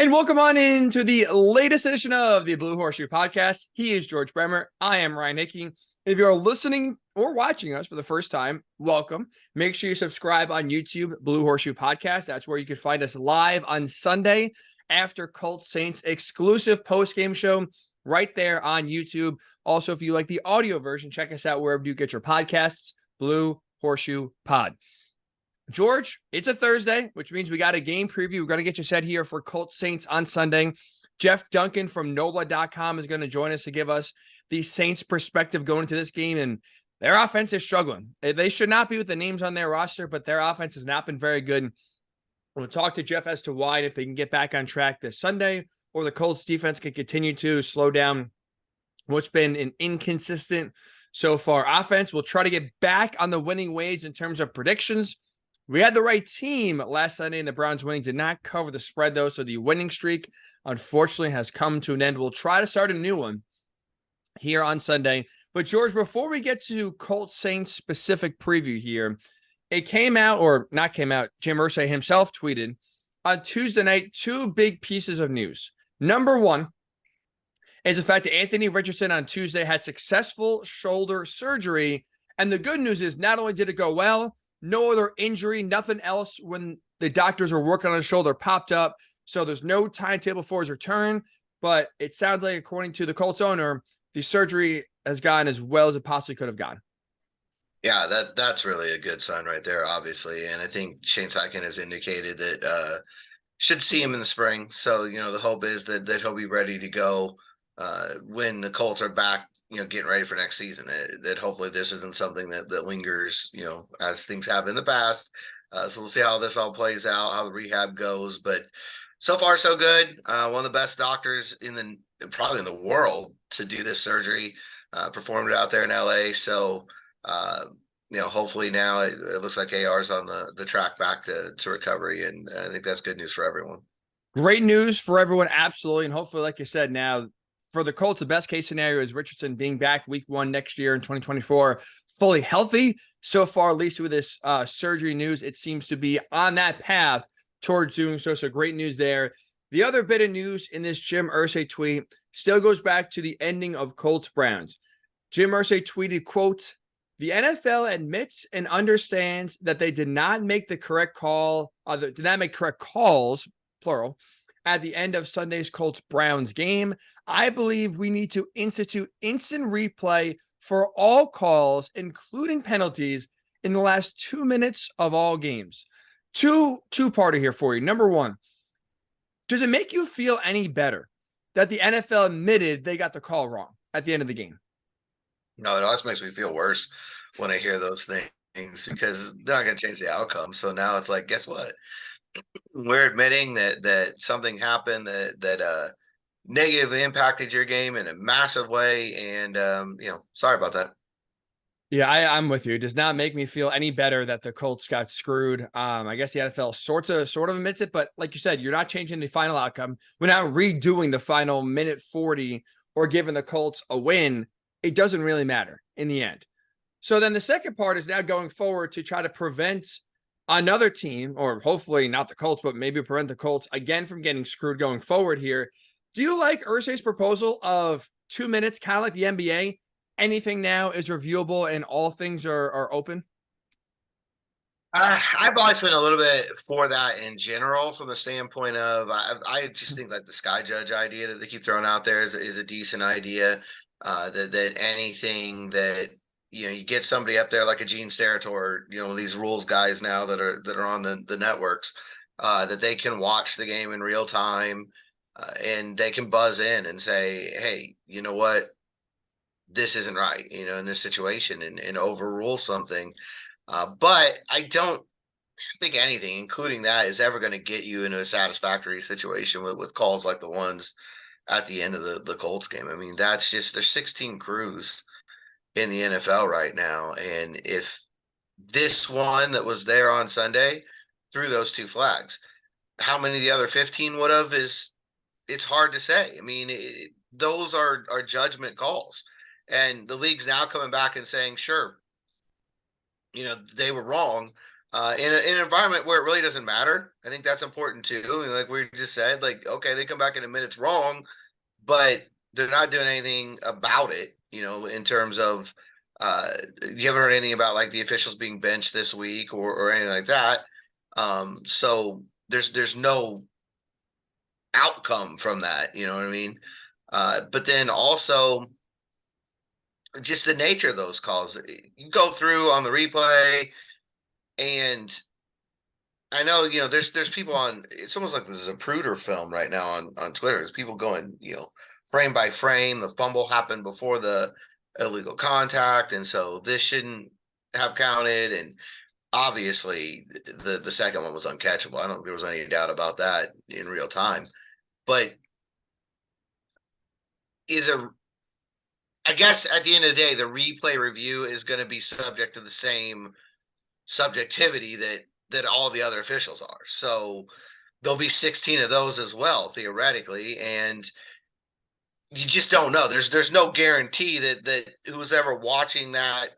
And welcome on into the latest edition of the Blue Horseshoe Podcast. He is George Bremer. I am Ryan Hickey. If you're listening or watching us for the first time, welcome. Make sure you subscribe on YouTube, Blue Horseshoe Podcast. That's where you can find us live on Sunday after Colts Saints exclusive post-game show right there on YouTube. Also, if you like the audio version, check us out wherever you get your podcasts, Blue Horseshoe Pod. George, it's a Thursday, which means we got a game preview. We're going to get you set here for Colts Saints on Sunday. Jeff Duncan from NOLA.com is going to join us to give us the Saints perspective going into this game. And their offense is struggling. They should not be with the names on their roster, but their offense has not been very good. We'll talk to Jeff as to why, and if they can get back on track this Sunday, or the Colts defense can continue to slow down what's been an inconsistent so far offense. We'll try to get back on the winning ways in terms of predictions. We had the right team last Sunday, and the Browns winning did not cover the spread, though. So the winning streak, unfortunately, has come to an end. We'll try to start a new one here on Sunday. But, George, before we get to Colts Saints specific preview here, it came out, or not came out, Jim Irsay himself tweeted on Tuesday night, two big pieces of news. Number one is the fact that Anthony Richardson on Tuesday had successful shoulder surgery. And the good news is not only did it go well, no other injury, nothing else when the doctors were working on his shoulder popped up. So there's no timetable for his return. But it sounds like, according to the Colts owner, the surgery has gone as well as it possibly could have gone. Yeah, that's really a good sign right there, obviously. And I think Shane Steichen has indicated that should see him in the spring. So, the hope is that he'll be ready to go when the Colts are back, getting ready for next season. That hopefully this isn't something that lingers, as things have in the past. So we'll see how this all plays out, how the rehab goes. But so far, so good. One of the best doctors probably in the world to do this surgery, performed it out there in LA. So, hopefully now it looks like AR's on the track back to recovery. And I think that's good news for everyone. Great news for everyone. Absolutely. And hopefully, like you said, now for the Colts, the best case scenario is Richardson being back week 1 next year in 2024, fully healthy. So far, at least with this surgery news, it seems to be on that path towards doing so. So great news there. The other bit of news in this Jim Irsay tweet still goes back to the ending of Colts Browns. Jim Irsay tweeted, quote, "The NFL admits and understands that they did not make the correct call, did not make correct calls, plural, at the end of Sunday's Colts-Browns game. I believe we need to institute instant replay for all calls, including penalties, in the last 2 minutes of all games." Two-parter here for you. Number one, does it make you feel any better that the NFL admitted they got the call wrong at the end of the game? No, it always makes me feel worse when I hear those things because they're not going to change the outcome. So now it's like, guess what? We're admitting that something happened that negatively impacted your game in a massive way. And, sorry about that. Yeah, I'm with you. It does not make me feel any better that the Colts got screwed. I guess the NFL sort of admits it, but like you said, you're not changing the final outcome. We're not redoing the final minute 40 or giving the Colts a win. It doesn't really matter in the end. So then the second part is now going forward to try to prevent another team, or hopefully not the Colts, but maybe prevent the Colts again from getting screwed going forward here. Do you like Irsay's proposal of 2 minutes, kind of like the NBA? Anything now is reviewable and all things are open? I've always been a little bit for that in general, from the standpoint of I just think like the Sky Judge idea that they keep throwing out there is a decent idea. That anything that you get somebody up there like a Gene Steratore, these rules guys now that are on the networks, that they can watch the game in real time, and they can buzz in and say, hey, you know what, this isn't right, in this situation, and overrule something. But I don't think anything, including that, is ever going to get you into a satisfactory situation with calls like the ones at the end of the Colts game. I mean, that's just, there's 16 crews in the NFL right now. And if this one that was there on Sunday threw those two flags, how many of the other 15 would have it's hard to say. I mean, those are judgment calls. And the league's now coming back and saying, sure, they were wrong, in an environment where it really doesn't matter. I think that's important too. And like we just said, like, okay, they come back in a minute, it's wrong, but they're not doing anything about it, in terms of, you haven't heard anything about like the officials being benched this week or anything like that. So there's no outcome from that, you know what I mean? But then also just the nature of those calls. You go through on the replay, and I know, there's people on, it's almost like this is a Pruder film right now on Twitter. There's people going, frame by frame, the fumble happened before the illegal contact, and so this shouldn't have counted. And obviously the second one was uncatchable. I don't think there was any doubt about that in real time. But I guess at the end of the day, the replay review is going to be subject to the same subjectivity that all the other officials are. So there'll be 16 of those as well, theoretically, and you just don't know. There's no guarantee that who's ever watching that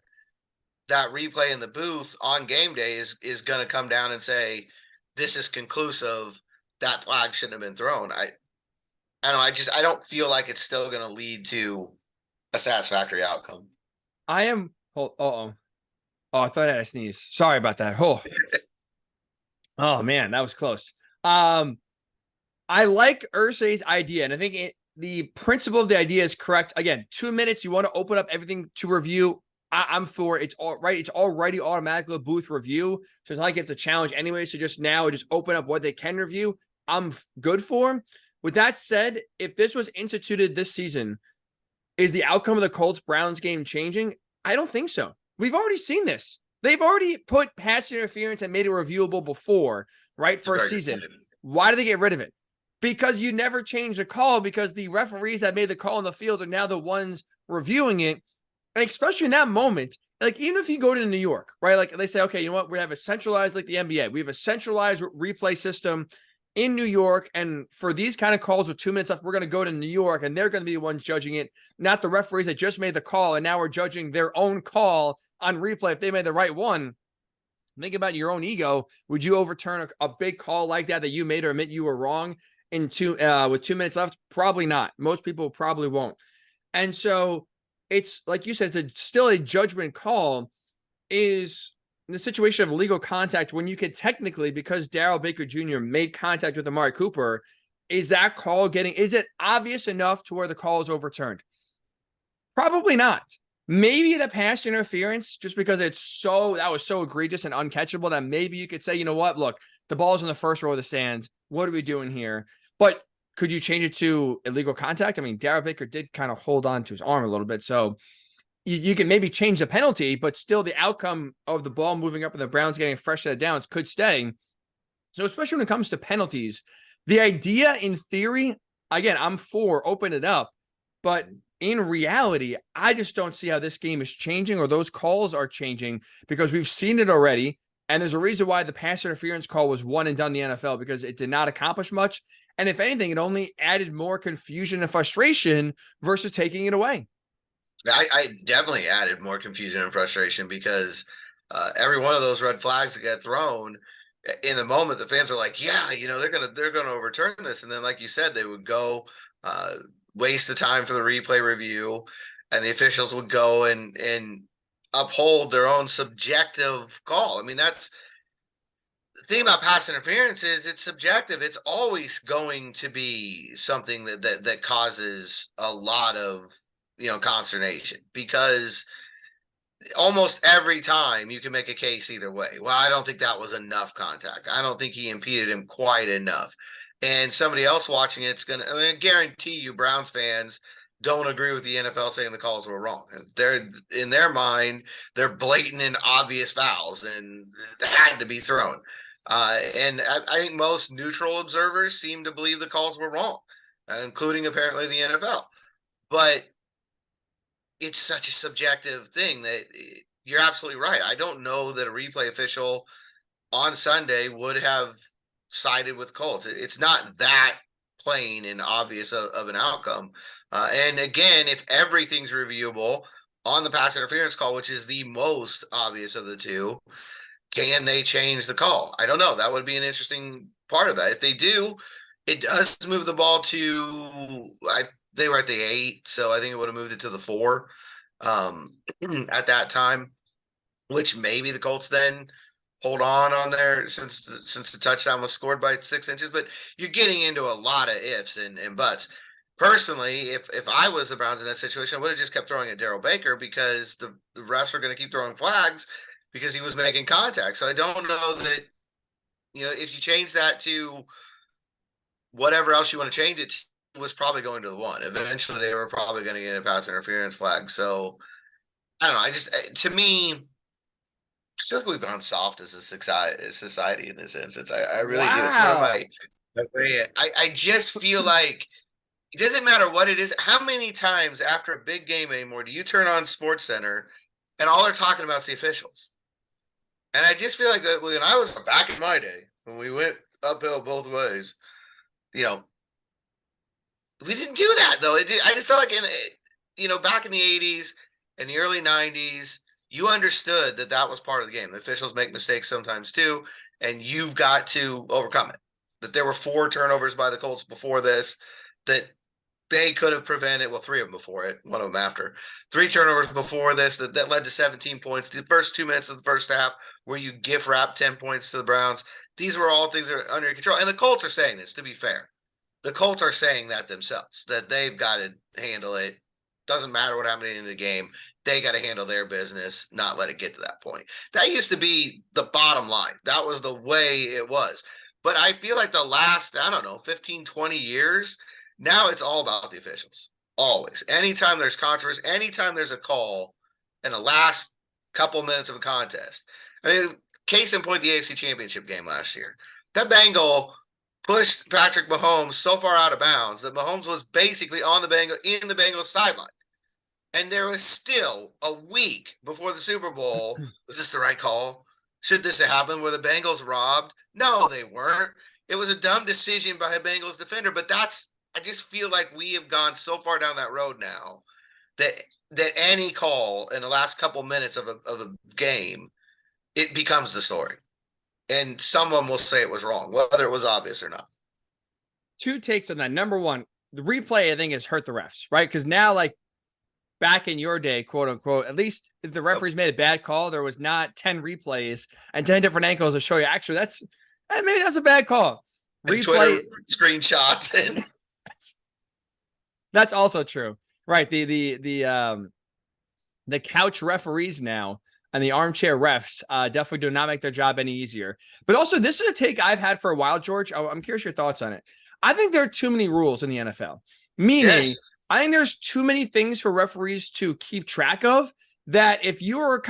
replay in the booth on game day is going to come down and say this is conclusive, that flag shouldn't have been thrown. I don't know. I don't feel like it's still going to lead to a satisfactory outcome. I am. Oh, I thought I had a sneeze. Sorry about that. Oh man, that was close. I like Irsay's idea, and I think the principle of the idea is correct. Again, 2 minutes. You want to open up everything to review. I'm for it. It's all right. It's already automatically a booth review, so it's not like you have to challenge anyway. So just open up what they can review. I'm good for. With that said, if this was instituted this season, is the outcome of the Colts-Browns game changing? I don't think so. We've already seen this. They've already put pass interference and made it reviewable before, right? For a season. Why did they get rid of it? Because you never change the call, because the referees that made the call in the field are now the ones reviewing it. And especially in that moment, like even if you go to New York, right? Like they say, okay, you know what? We have a centralized, like the NBA, we have a centralized replay system in New York. And for these kind of calls with 2 minutes left, we're going to go to New York and they're going to be the ones judging it, not the referees that just made the call. And now we're judging their own call on replay if they made the right one. Think about your own ego. Would you overturn a big call like that you made or admit you were wrong with 2 minutes left? Probably not. Most people probably won't. And so it's like you said, it's still a judgment call. Is in the situation of illegal contact when you could technically, because Darrell Baker Jr. made contact with Amari Cooper, is that call is it obvious enough to where the call is overturned? Probably not. Maybe the pass interference, just because that was so egregious and uncatchable that maybe you could say, you know what, look, the ball's in the first row of the stands. What are we doing here? But could you change it to illegal contact? I mean, Darrell Baker did kind of hold on to his arm a little bit. So you can maybe change the penalty, but still the outcome of the ball moving up and the Browns getting a fresh set of downs could stay. So especially when it comes to penalties, the idea in theory, again, I'm for open it up, but in reality, I just don't see how this game is changing or those calls are changing, because we've seen it already. And there's a reason why the pass interference call was one and done in the NFL, because it did not accomplish much. And if anything, it only added more confusion and frustration versus taking it away. I definitely added more confusion and frustration, because every one of those red flags that get thrown in the moment, the fans are like, yeah, they're gonna overturn this. And then, like you said, they would go waste the time for the replay review, and the officials would go and uphold their own subjective call. I mean, that's the thing about pass interference, is it's subjective. It's always going to be something that causes a lot of consternation, because almost every time you can make a case either way. Well, I don't think that was enough contact. I don't think he impeded him quite enough. And somebody else watching it's going to, I guarantee you Browns fans don't agree with the NFL saying the calls were wrong. They're, in their mind, they're blatant and obvious fouls and had to be thrown. And I think most neutral observers seem to believe the calls were wrong, including apparently the NFL. But it's such a subjective thing that you're absolutely right. I don't know that a replay official on Sunday would have sided with Colts. It's not that plain and obvious of an outcome. And again, if everything's reviewable on the pass interference call, which is the most obvious of the two, can they change the call? I don't know. That would be an interesting part of that. If they do, it does move the ball to they were at the 8, so I think it would have moved it to the 4 at that time, which maybe the Colts then hold on there since the touchdown was scored by 6 inches. But you're getting into a lot of ifs and buts. Personally, if I was the Browns in that situation, I would have just kept throwing at Darrell Baker because the refs are going to keep throwing flags because he was making contact. So I don't know that, if you change that to whatever else you want to change it to, was probably going to the 1. Eventually, they were probably going to get a pass interference flag. So I don't know. To me, I feel like we've gone soft as a society in this instance. I really do. It's one of Wow. I just feel like it doesn't matter what it is. How many times after a big game anymore do you turn on Sports Center and all they're talking about is the officials? And I just feel like when I was back in my day, when we went uphill both ways, we didn't do that though. I just felt like back in the 80s and the early 90s, you understood that was part of the game. The officials make mistakes sometimes too, and you've got to overcome it. That there were 4 turnovers by the Colts before this that they could have prevented. Well, 3 of them before it, 1 of them after. 3 turnovers before this that led to 17 points. The first 2 minutes of the first half where you gift wrap 10 points to the Browns. These were all things that are under control. And the Colts are saying this, to be fair. The Colts are saying that themselves, that they've got to handle it. Doesn't matter what happened in the game. They got to handle their business, not let it get to that point. That used to be the bottom line. That was the way it was. But I feel like the last, 15, 20 years, now it's all about the officials. Always. Anytime there's controversy, anytime there's a call in the last couple minutes of a contest. I mean, case in point, the AFC Championship game last year. That Bengal pushed Patrick Mahomes so far out of bounds that Mahomes was basically in the Bengals sideline. And there was still a week before the Super Bowl. Was this the right call? Should this have happened? Were the Bengals robbed? No, they weren't. It was a dumb decision by a Bengals defender, but I just feel like we have gone so far down that road now that any call in the last couple minutes of a game, it becomes the story. And someone will say it was wrong, whether it was obvious or not. 2 takes on that. Number 1, the replay, I think, has hurt the refs, right? Because now, like, back in your day, quote unquote, at least if the referees made a bad call, there was not 10 replays and 10 different angles to show you. Actually, maybe that's a bad call. Replay Twitter screenshots and that's also true, right? The couch referees now and the armchair refs definitely do not make their job any easier. But also, this is a take I've had for a while, George. I'm curious your thoughts on it. I think there are too many rules in the NFL, meaning. Yes. I think there's too many things for referees to keep track of that if you are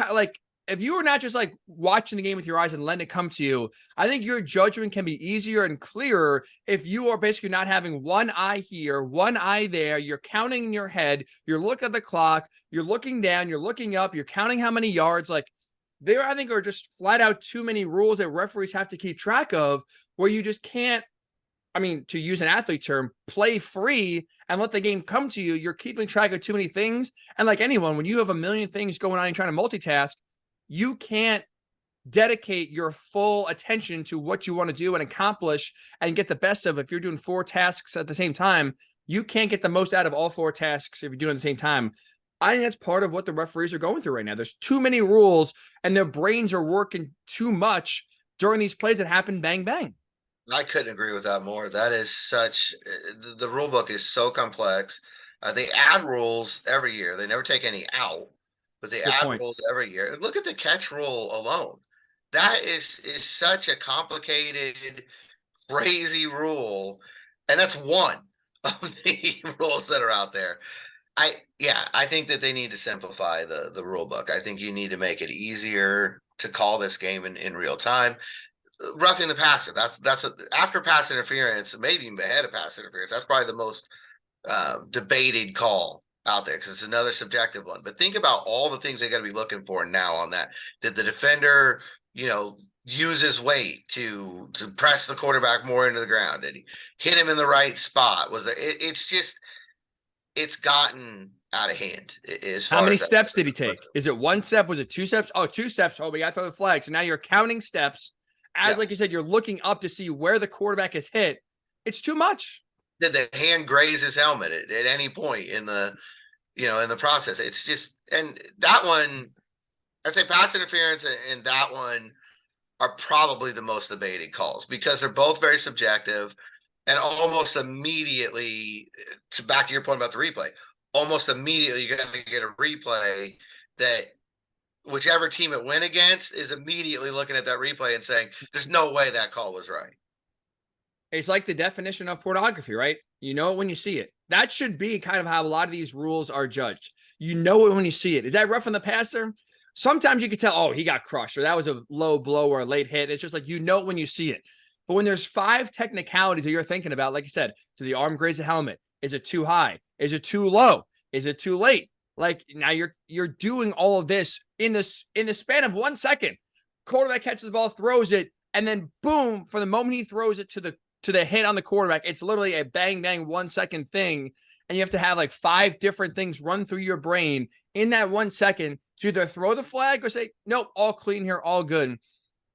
not just like watching the game with your eyes and letting it come to you, I think your judgment can be easier and clearer if you are basically not having one eye here, one eye there. You're counting in your head. You're looking at the clock. You're looking down. You're looking up. You're counting how many yards. Like there, I think are just flat out too many rules that referees have to keep track of where you just can't. I mean, to use an athlete term, play free and let the game come to you. You're keeping track of too many things. And like anyone, when you have a million things going on and trying to multitask, you can't dedicate your full attention to what you want to do and accomplish and get the best of. If you're doing 4 tasks at the same time, you can't get the most out of all 4 tasks if you're doing it at the same time. I think that's part of what the referees are going through right now. There's too many rules and their brains are working too much during these plays that happen bang, bang. I couldn't agree with that more. That is the rule book is so complex. They add rules every year. They never take any out, but they add rules every year. Look at the catch rule alone. That is such a complicated, crazy rule. And that's one of the rules that are out there. I think that they need to simplify the rule book. I think you need to make it easier to call this game in real time. Roughing the passer. That's after pass interference, maybe even ahead of pass interference. That's probably the most debated call out there because it's another subjective one. But think about all the things they got to be looking for now on that. Did the defender, use his weight to press the quarterback more into the ground? Did he hit him in the right spot? It's gotten out of hand as How far many as that's steps did he take? Is it 1 step? Was it 2 steps? Oh, 2 steps. Oh, we got to throw the flag. So now you're counting steps. As, yeah. like you said, you're looking up to see where the quarterback is hit. It's too much. Did the hand graze his helmet at any point in the, in the process? It's just, and that one, I'd say pass interference and that one are probably the most debated calls because they're both very subjective, and almost immediately, back to your point about the replay, almost immediately you're going to get a replay that whichever team it went against is immediately looking at that replay and saying, there's no way that call was right. It's like the definition of pornography, right? You know it when you see it. That should be kind of how a lot of these rules are judged. You know it when you see it. Is that rough on the passer? Sometimes you can tell, oh, he got crushed, or that was a low blow or a late hit. It's just like, you know it when you see it. But when there's 5 technicalities that you're thinking about, like you said, do the arm graze the helmet? Is it too high? Is it too low? Is it too late? Like, now you're doing all of this in the span of 1 second. Quarterback catches the ball, throws it, and then boom, for the moment he throws it to the hit on the quarterback, it's literally a bang, bang, 1 second thing. And you have to have like 5 different things run through your brain in that 1 second to either throw the flag or say, nope, all clean here, all good.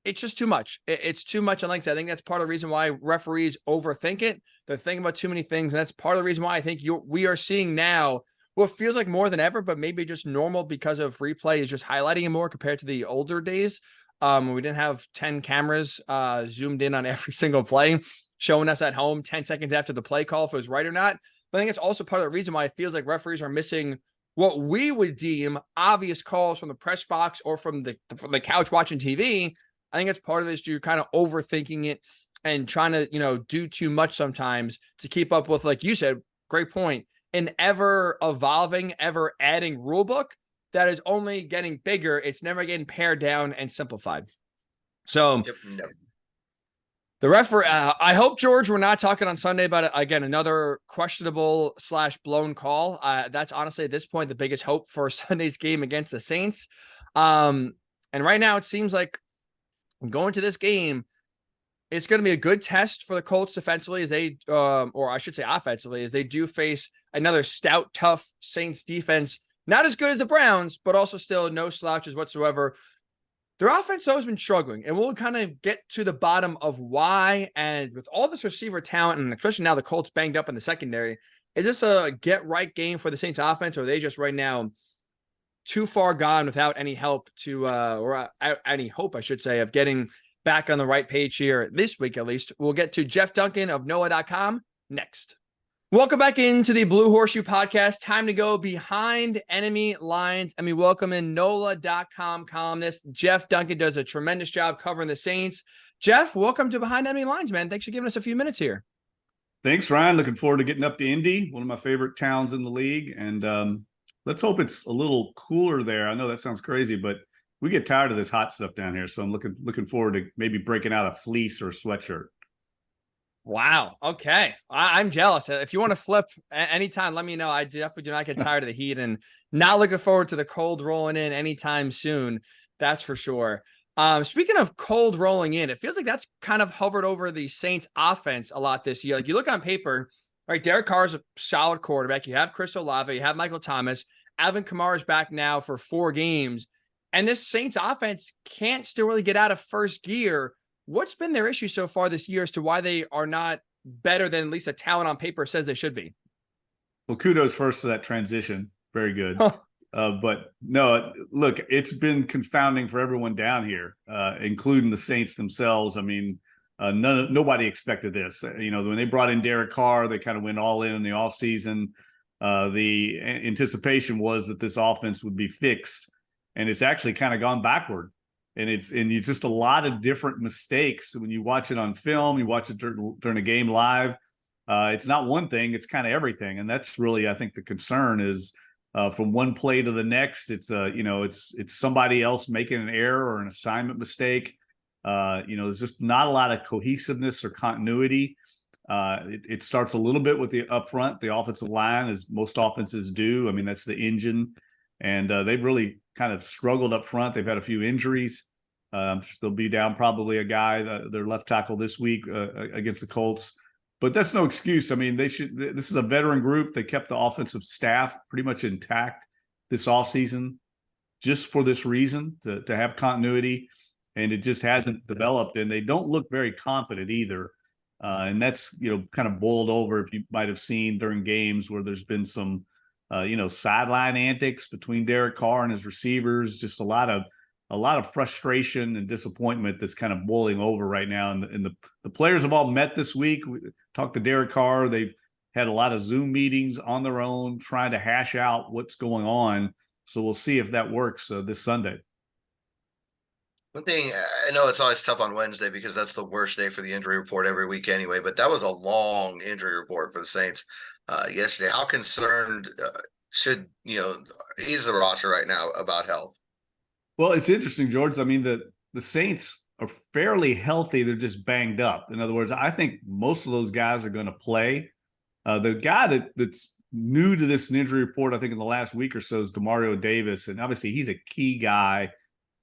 It's just too much. It's too much. And like I said, I think that's part of the reason why referees overthink it. They're thinking about too many things. And that's part of the reason why I think we are seeing now what feels like more than ever, but maybe just normal because of replay is just highlighting it more compared to the older days. We didn't have 10 cameras zoomed in on every single play, showing us at home 10 seconds after the play call if it was right or not. But I think it's also part of the reason why it feels like referees are missing what we would deem obvious calls from the press box or from the couch watching TV. I think it's part of this. You're kind of overthinking it and trying to, do too much sometimes to keep up with, like you said, great point, an ever evolving, ever adding rule book that is only getting bigger. It's never getting pared down and simplified. So the referee, I hope, George, we're not talking on Sunday about, again, another questionable / blown call. That's honestly at this point the biggest hope for Sunday's game against the Saints. And right now it seems like going to this game, it's going to be a good test for the Colts defensively as they, or I should say offensively, as they do face another stout, tough Saints defense. Not as good as the Browns, but also still no slouches whatsoever. Their offense has always been struggling, and we'll kind of get to the bottom of why. And with all this receiver talent, and especially now the Colts banged up in the secondary, is this a get-right game for the Saints offense, or are they just right now too far gone without any help or any hope, I should say, of getting back on the right page here this week, at least? We'll get to Jeff Duncan of NOLA.com next. Welcome back into the Blue Horseshoe Podcast. Time to go behind enemy lines. And we welcome in NOLA.com columnist Jeff Duncan. Does a tremendous job covering the Saints. Jeff, welcome to Behind Enemy Lines, man. Thanks for giving us a few minutes here. Thanks, Ryan. Looking forward to getting up to Indy, one of my favorite towns in the league. And let's hope it's a little cooler there. I know that sounds crazy, but we get tired of this hot stuff down here. So I'm looking forward to maybe breaking out a fleece or a sweatshirt. Wow. Okay. I'm jealous. If you want to flip anytime, let me know. I definitely do not get tired of the heat and not looking forward to the cold rolling in anytime soon. That's for sure. Speaking of cold rolling in, it feels like that's kind of hovered over the Saints offense a lot this year. Like you look on paper, right? Derek Carr is a solid quarterback. You have Chris Olave, you have Michael Thomas. Alvin Kamara's back now for 4 games. And this Saints offense can't still really get out of first gear. What's been their issue so far this year as to why they are not better than at least the talent on paper says they should be? Well, kudos first to that transition. Very good. But no, look, it's been confounding for everyone down here, including the Saints themselves. I mean, nobody expected this. When they brought in Derek Carr, they kind of went all in the offseason. The anticipation was that this offense would be fixed, and it's actually kind of gone backward. And it's just a lot of different mistakes. When you watch it on film, you watch it during a game live. It's not one thing; it's kind of everything. And that's really, I think, the concern is from one play to the next. It's somebody else making an error or an assignment mistake. There's just not a lot of cohesiveness or continuity. It starts a little bit with the upfront, the offensive line, as most offenses do. I mean, that's the engine, and they've really kind of struggled up front. They've had a few injuries. They'll be down probably a guy, their left tackle this week against the Colts. but that's no excuse. I mean, this is a veteran group. They kept the offensive staff pretty much intact this offseason just for this reason, to have continuity, and it just hasn't developed, and they don't look very confident either. And that's, kind of boiled over, if you might have seen during games where there's been some, sideline antics between Derek Carr and his receivers, just a lot of frustration and disappointment that's kind of boiling over right now. And the players have all met this week. We talked to Derek Carr. They've had a lot of Zoom meetings on their own, trying to hash out what's going on. So we'll see if that works this Sunday. One thing, I know it's always tough on Wednesday because that's the worst day for the injury report every week anyway, but that was a long injury report for the Saints yesterday. How concerned is the roster right now about health? Well, it's interesting, George. I mean, the Saints are fairly healthy. They're just banged up. In other words, I think most of those guys are going to play. The guy that's new to this injury report, I think in the last week or so, is Demario Davis. And obviously he's a key guy.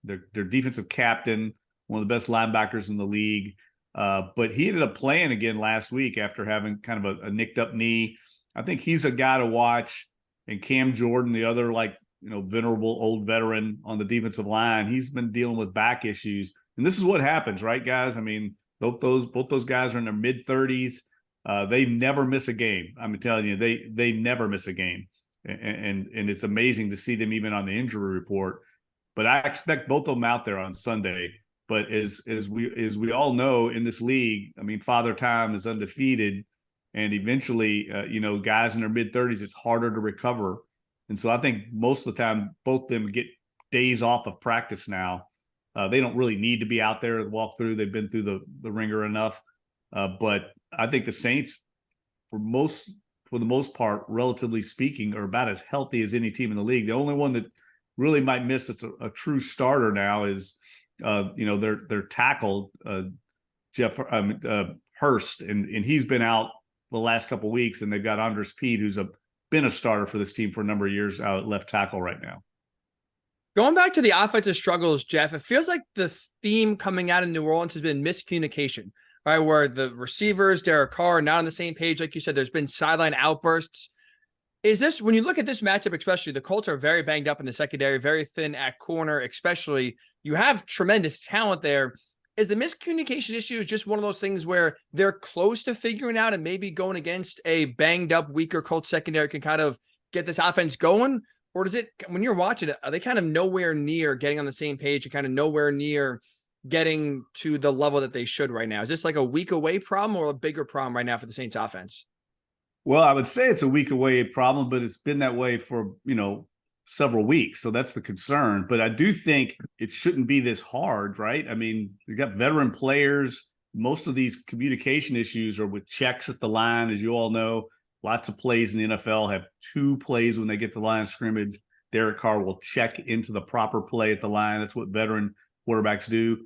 Their defensive captain, one of the best linebackers in the league. But he ended up playing again last week after having kind of a nicked up knee. I think he's a guy to watch. And Cam Jordan, the other venerable old veteran on the defensive line, he's been dealing with back issues. And this is what happens, right, guys? I mean, both those guys are in their mid-30s. They never miss a game. I'm telling you, they never miss a game. And it's amazing to see them even on the injury report. But I expect both of them out there on Sunday. But as we all know in this league, I mean, Father Time is undefeated, and eventually, guys in their mid-30s, it's harder to recover. And so I think most of the time, both of them get days off of practice now. They don't really need to be out there to walk through. They've been through the ringer enough. But I think the Saints, for the most part, relatively speaking, are about as healthy as any team in the league. The only one that really might miss it's a true starter now is their tackle Jeff Hurst, and he's been out the last couple of weeks, and they've got Andres Pete, who's been a starter for this team for a number of years, out at left tackle right now. Going back to the offensive struggles, Jeff, it feels like the theme coming out of New Orleans has been miscommunication, right? Where the receivers, Derek Carr, are not on the same page. Like you said, there's been sideline outbursts. Is this, when you look at this matchup, especially, the Colts are very banged up in the secondary, very thin at corner, especially. You have tremendous talent there. Is the miscommunication issue just one of those things where they're close to figuring out and maybe going against a banged up, weaker Colts secondary can kind of get this offense going? Or does it, when you're watching it, are they kind of nowhere near getting on the same page and kind of nowhere near getting to the level that they should right now? Is this like a week away problem or a bigger problem right now for the Saints offense? Well, I would say it's a week away problem, but it's been that way for, several weeks. So that's the concern. But I do think it shouldn't be this hard, right? I mean, you got veteran players. Most of these communication issues are with checks at the line, as you all know. Lots of plays in the NFL have 2 plays when they get to the line of scrimmage. Derek Carr will check into the proper play at the line. That's what veteran quarterbacks do.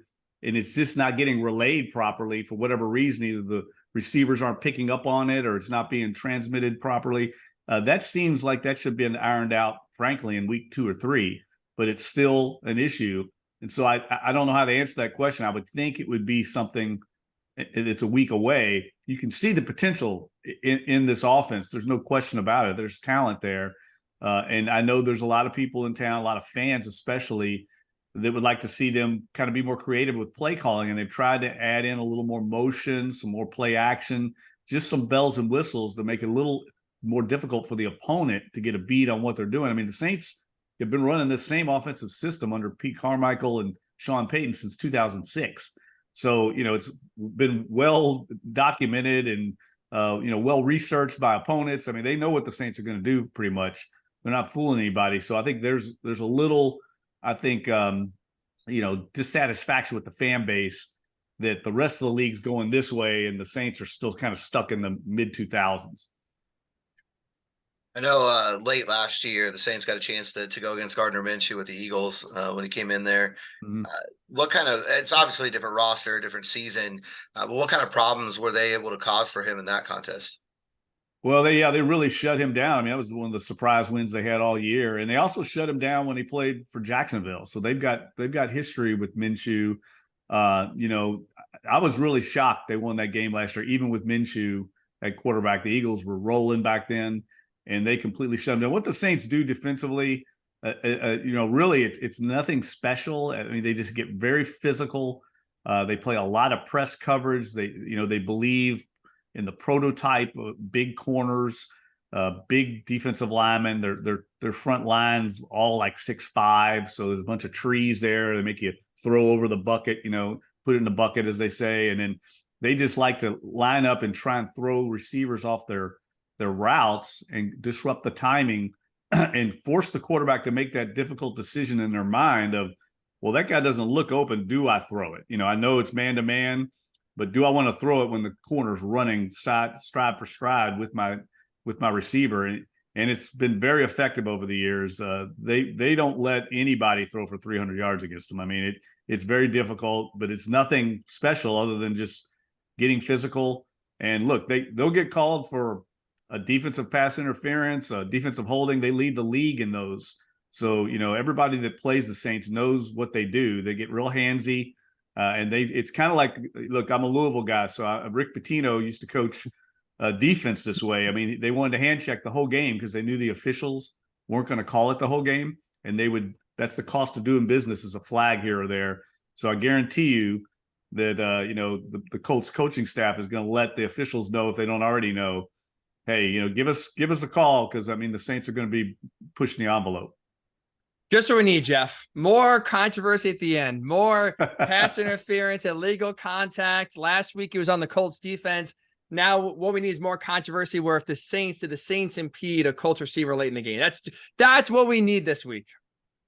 And it's just not getting relayed properly for whatever reason. Either the receivers aren't picking up on it or it's not being transmitted properly. That seems like that should have been ironed out, frankly, in week 2 or 3, but it's still an issue. And so I don't know how to answer that question. I would think it would be something, it's a week away. You can see the potential in this offense. There's no question about it. There's talent there. And I know there's a lot of people in town, a lot of fans especially, that would like to see them kind of be more creative with play calling. And they've tried to add in a little more motion, some more play action, just some bells and whistles to make it a little more difficult for the opponent to get a beat on what they're doing. I mean, the Saints have been running this same offensive system under Pete Carmichael and Sean Payton since 2006. So, it's been well documented and, well researched by opponents. I mean, they know what the Saints are going to do pretty much. They're not fooling anybody. So I think there's a little, dissatisfaction with the fan base that the rest of the league's going this way and the Saints are still kind of stuck in the mid-2000s. I know late last year, the Saints got a chance to go against Gardner Minshew with the Eagles when he came in there. Mm-hmm. It's obviously a different roster, different season, but what kind of problems were they able to cause for him in that contest? Well, they really shut him down. I mean, that was one of the surprise wins they had all year. And they also shut him down when he played for Jacksonville. So they've got history with Minshew. I was really shocked they won that game last year, even with Minshew. at quarterback. The Eagles were rolling back then, and they completely shut them down. What the Saints do defensively, really, it's nothing special. I mean, they just get very physical. They play a lot of press coverage. They believe in the prototype of big corners, big defensive linemen. Their front lines all like 6'5", so there's a bunch of trees there. They make you throw over the bucket, put it in the bucket, as they say, and then they just like to line up and try and throw receivers off their routes and disrupt the timing and force the quarterback to make that difficult decision in their mind of, well, that guy doesn't look open. Do I throw it? I know it's man to man, but do I want to throw it when the corner's running stride for stride with my receiver? And it's been very effective over the years. They don't let anybody throw for 300 yards against them. I mean, it's very difficult, but it's nothing special other than just getting physical. And look, they'll get called for a defensive pass interference, a defensive holding. They lead the league in those. So, everybody that plays the Saints knows what they do. They get real handsy. And it's kind of like, look, I'm a Louisville guy. So Rick Pitino used to coach defense this way. I mean, they wanted to hand check the whole game because they knew the officials weren't going to call it the whole game. And that's the cost of doing business, is a flag here or there. So I guarantee you that, the Colts coaching staff is going to let the officials know, if they don't already know, hey, give us a call, because the Saints are going to be pushing the envelope. Just what we need, Jeff. More controversy at the end, more pass interference, illegal contact. Last week it was on the Colts defense. Now what we need is more controversy, where if the Saints impede a Colts receiver late in the game. That's what we need this week.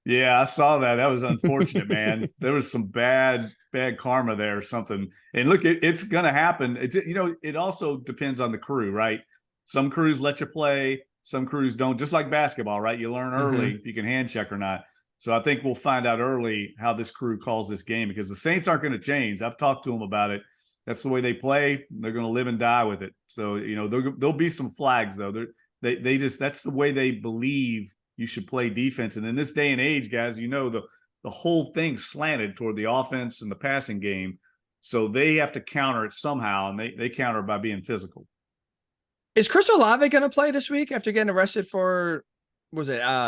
Yeah, I saw that. That was unfortunate, man. There was some bad karma there or something. And look, it's going to happen. It also depends on the crew, right? Some crews let you play, some crews don't. Just like basketball, right? You learn early if you can hand check or not. So I think we'll find out early how this crew calls this game, because the Saints aren't going to change. I've talked to them about it. That's the way they play. They're going to live and die with it. So, there'll be some flags, though. That's the way they believe you should play defense. And in this day and age, guys, the whole thing's slanted toward the offense and the passing game. So they have to counter it somehow, and they counter by being physical. Is Chris Olave going to play this week after getting arrested for,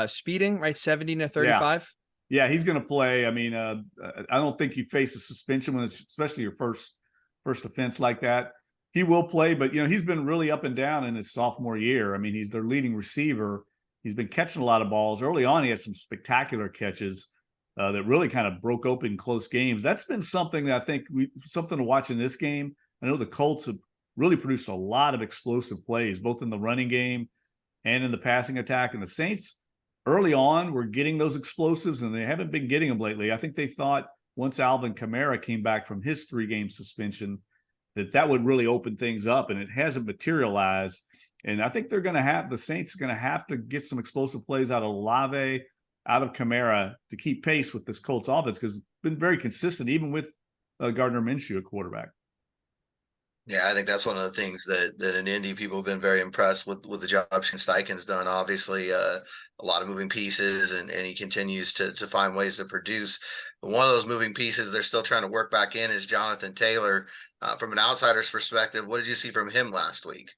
speeding, right? 70 to 35? Yeah, he's going to play. I mean, I don't think you face a suspension when it's especially your first offense like that. He will play, but, he's been really up and down in his sophomore year. I mean, he's their leading receiver. He's been catching a lot of balls. Early on, he had some spectacular catches that really kind of broke open close games. That's been something that I think something to watch in this game. I know the Colts have really produced a lot of explosive plays, both in the running game and in the passing attack. And the Saints early on were getting those explosives, and they haven't been getting them lately. I think they thought once Alvin Kamara came back from his 3-game suspension that would really open things up, and it hasn't materialized. And I think the Saints are going to have to get some explosive plays out of Olave, out of Kamara, to keep pace with this Colts offense, because it's been very consistent, even with Gardner Minshew at quarterback. Yeah, I think that's one of the things that in Indy people have been very impressed with the job Steichen's done. Obviously, a lot of moving pieces, and he continues to find ways to produce. But one of those moving pieces they're still trying to work back in is Jonathan Taylor. From an outsider's perspective, what did you see from him last week?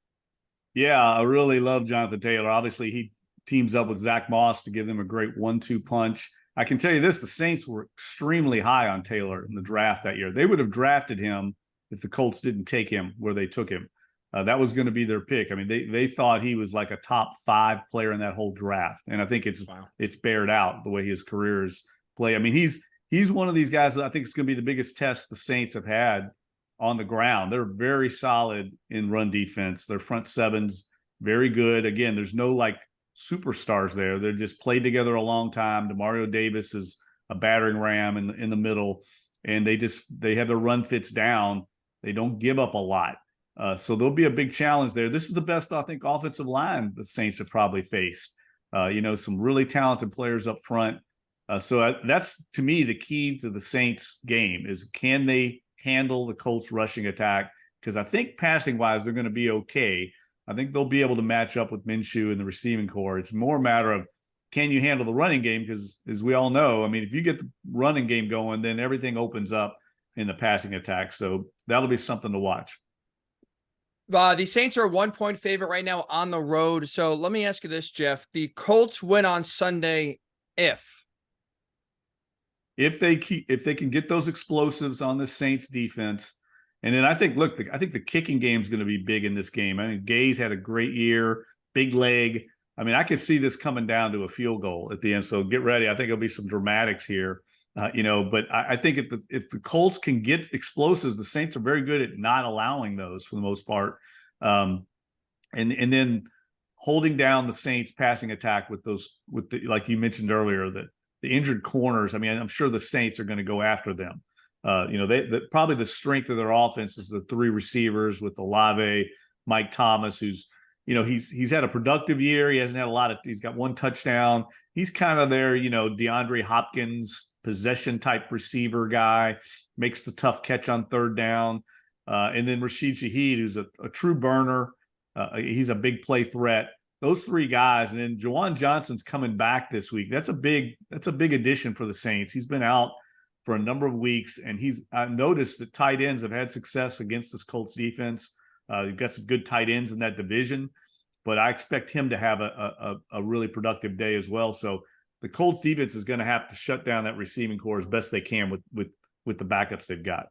Yeah, I really love Jonathan Taylor. Obviously, he teams up with Zach Moss to give them a great 1-2 punch. I can tell you this, the Saints were extremely high on Taylor in the draft that year. They would have drafted him if the Colts didn't take him where they took him. That was going to be their pick. I mean, they thought he was like a top 5 player in that whole draft. And I think it's bared out the way his career is played. I mean, he's one of these guys that I think is going to be the biggest test the Saints have had on the ground. They're very solid in run defense. Their front seven's very good. Again, there's no like superstars there. They're just played together a long time. DeMario Davis is a battering ram in the middle, and they have their run fits down. They don't give up a lot. So there'll be a big challenge there. This is the best, I think, offensive line the Saints have probably faced. Some really talented players up front. So that's, to me, the key to the Saints game is, can they handle the Colts rushing attack? Because I think passing-wise, they're going to be okay. I think they'll be able to match up with Minshew in the receiving core. It's more a matter of, can you handle the running game? Because as we all know, I mean, if you get the running game going, then everything opens up in the passing attack. So that'll be something to watch. The Saints are a 1-point favorite right now on the road. So let me ask you this, Jeff. The Colts win on Sunday if they can get those explosives on the Saints defense. And then I think the kicking game is going to be big in this game. I mean, Gay's had a great year, big leg. I mean, I could see this coming down to a field goal at the end. So get ready. I think there'll be some dramatics here, but I think if the Colts can get explosives, the Saints are very good at not allowing those for the most part. And then holding down the Saints passing attack with like you mentioned earlier, the injured corners. I mean, I'm sure the Saints are going to go after them. Probably the strength of their offense is the three receivers with Olave, Mike Thomas, who's, he's had a productive year. He hasn't had he's got one touchdown. He's kind of their, DeAndre Hopkins possession type receiver guy, makes the tough catch on third down. And then Rashid Shaheed, who's a true burner. He's a big play threat. Those three guys, and then Juwan Johnson's coming back this week. That's a big addition for the Saints. He's been out for a number of weeks, and I've noticed that tight ends have had success against this Colts defense. You've got some good tight ends in that division, but I expect him to have a really productive day as well. So the Colts defense is going to have to shut down that receiving core as best they can with the backups they've got.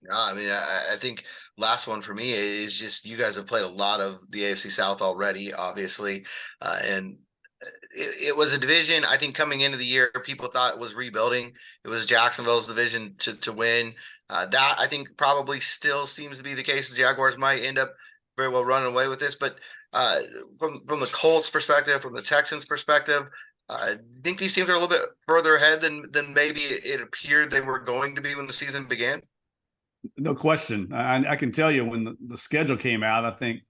I mean, I think last one for me is just you guys have played a lot of the AFC South already, obviously, and it was a division. I think coming into the year, people thought it was rebuilding. It was Jacksonville's division to win. That I think probably still seems to be the case. The Jaguars might end up very well running away with this, but from the Colts perspective, from the Texans perspective, I think these teams are a little bit further ahead than maybe it appeared they were going to be when the season began. No question. I can tell you when the schedule came out, I think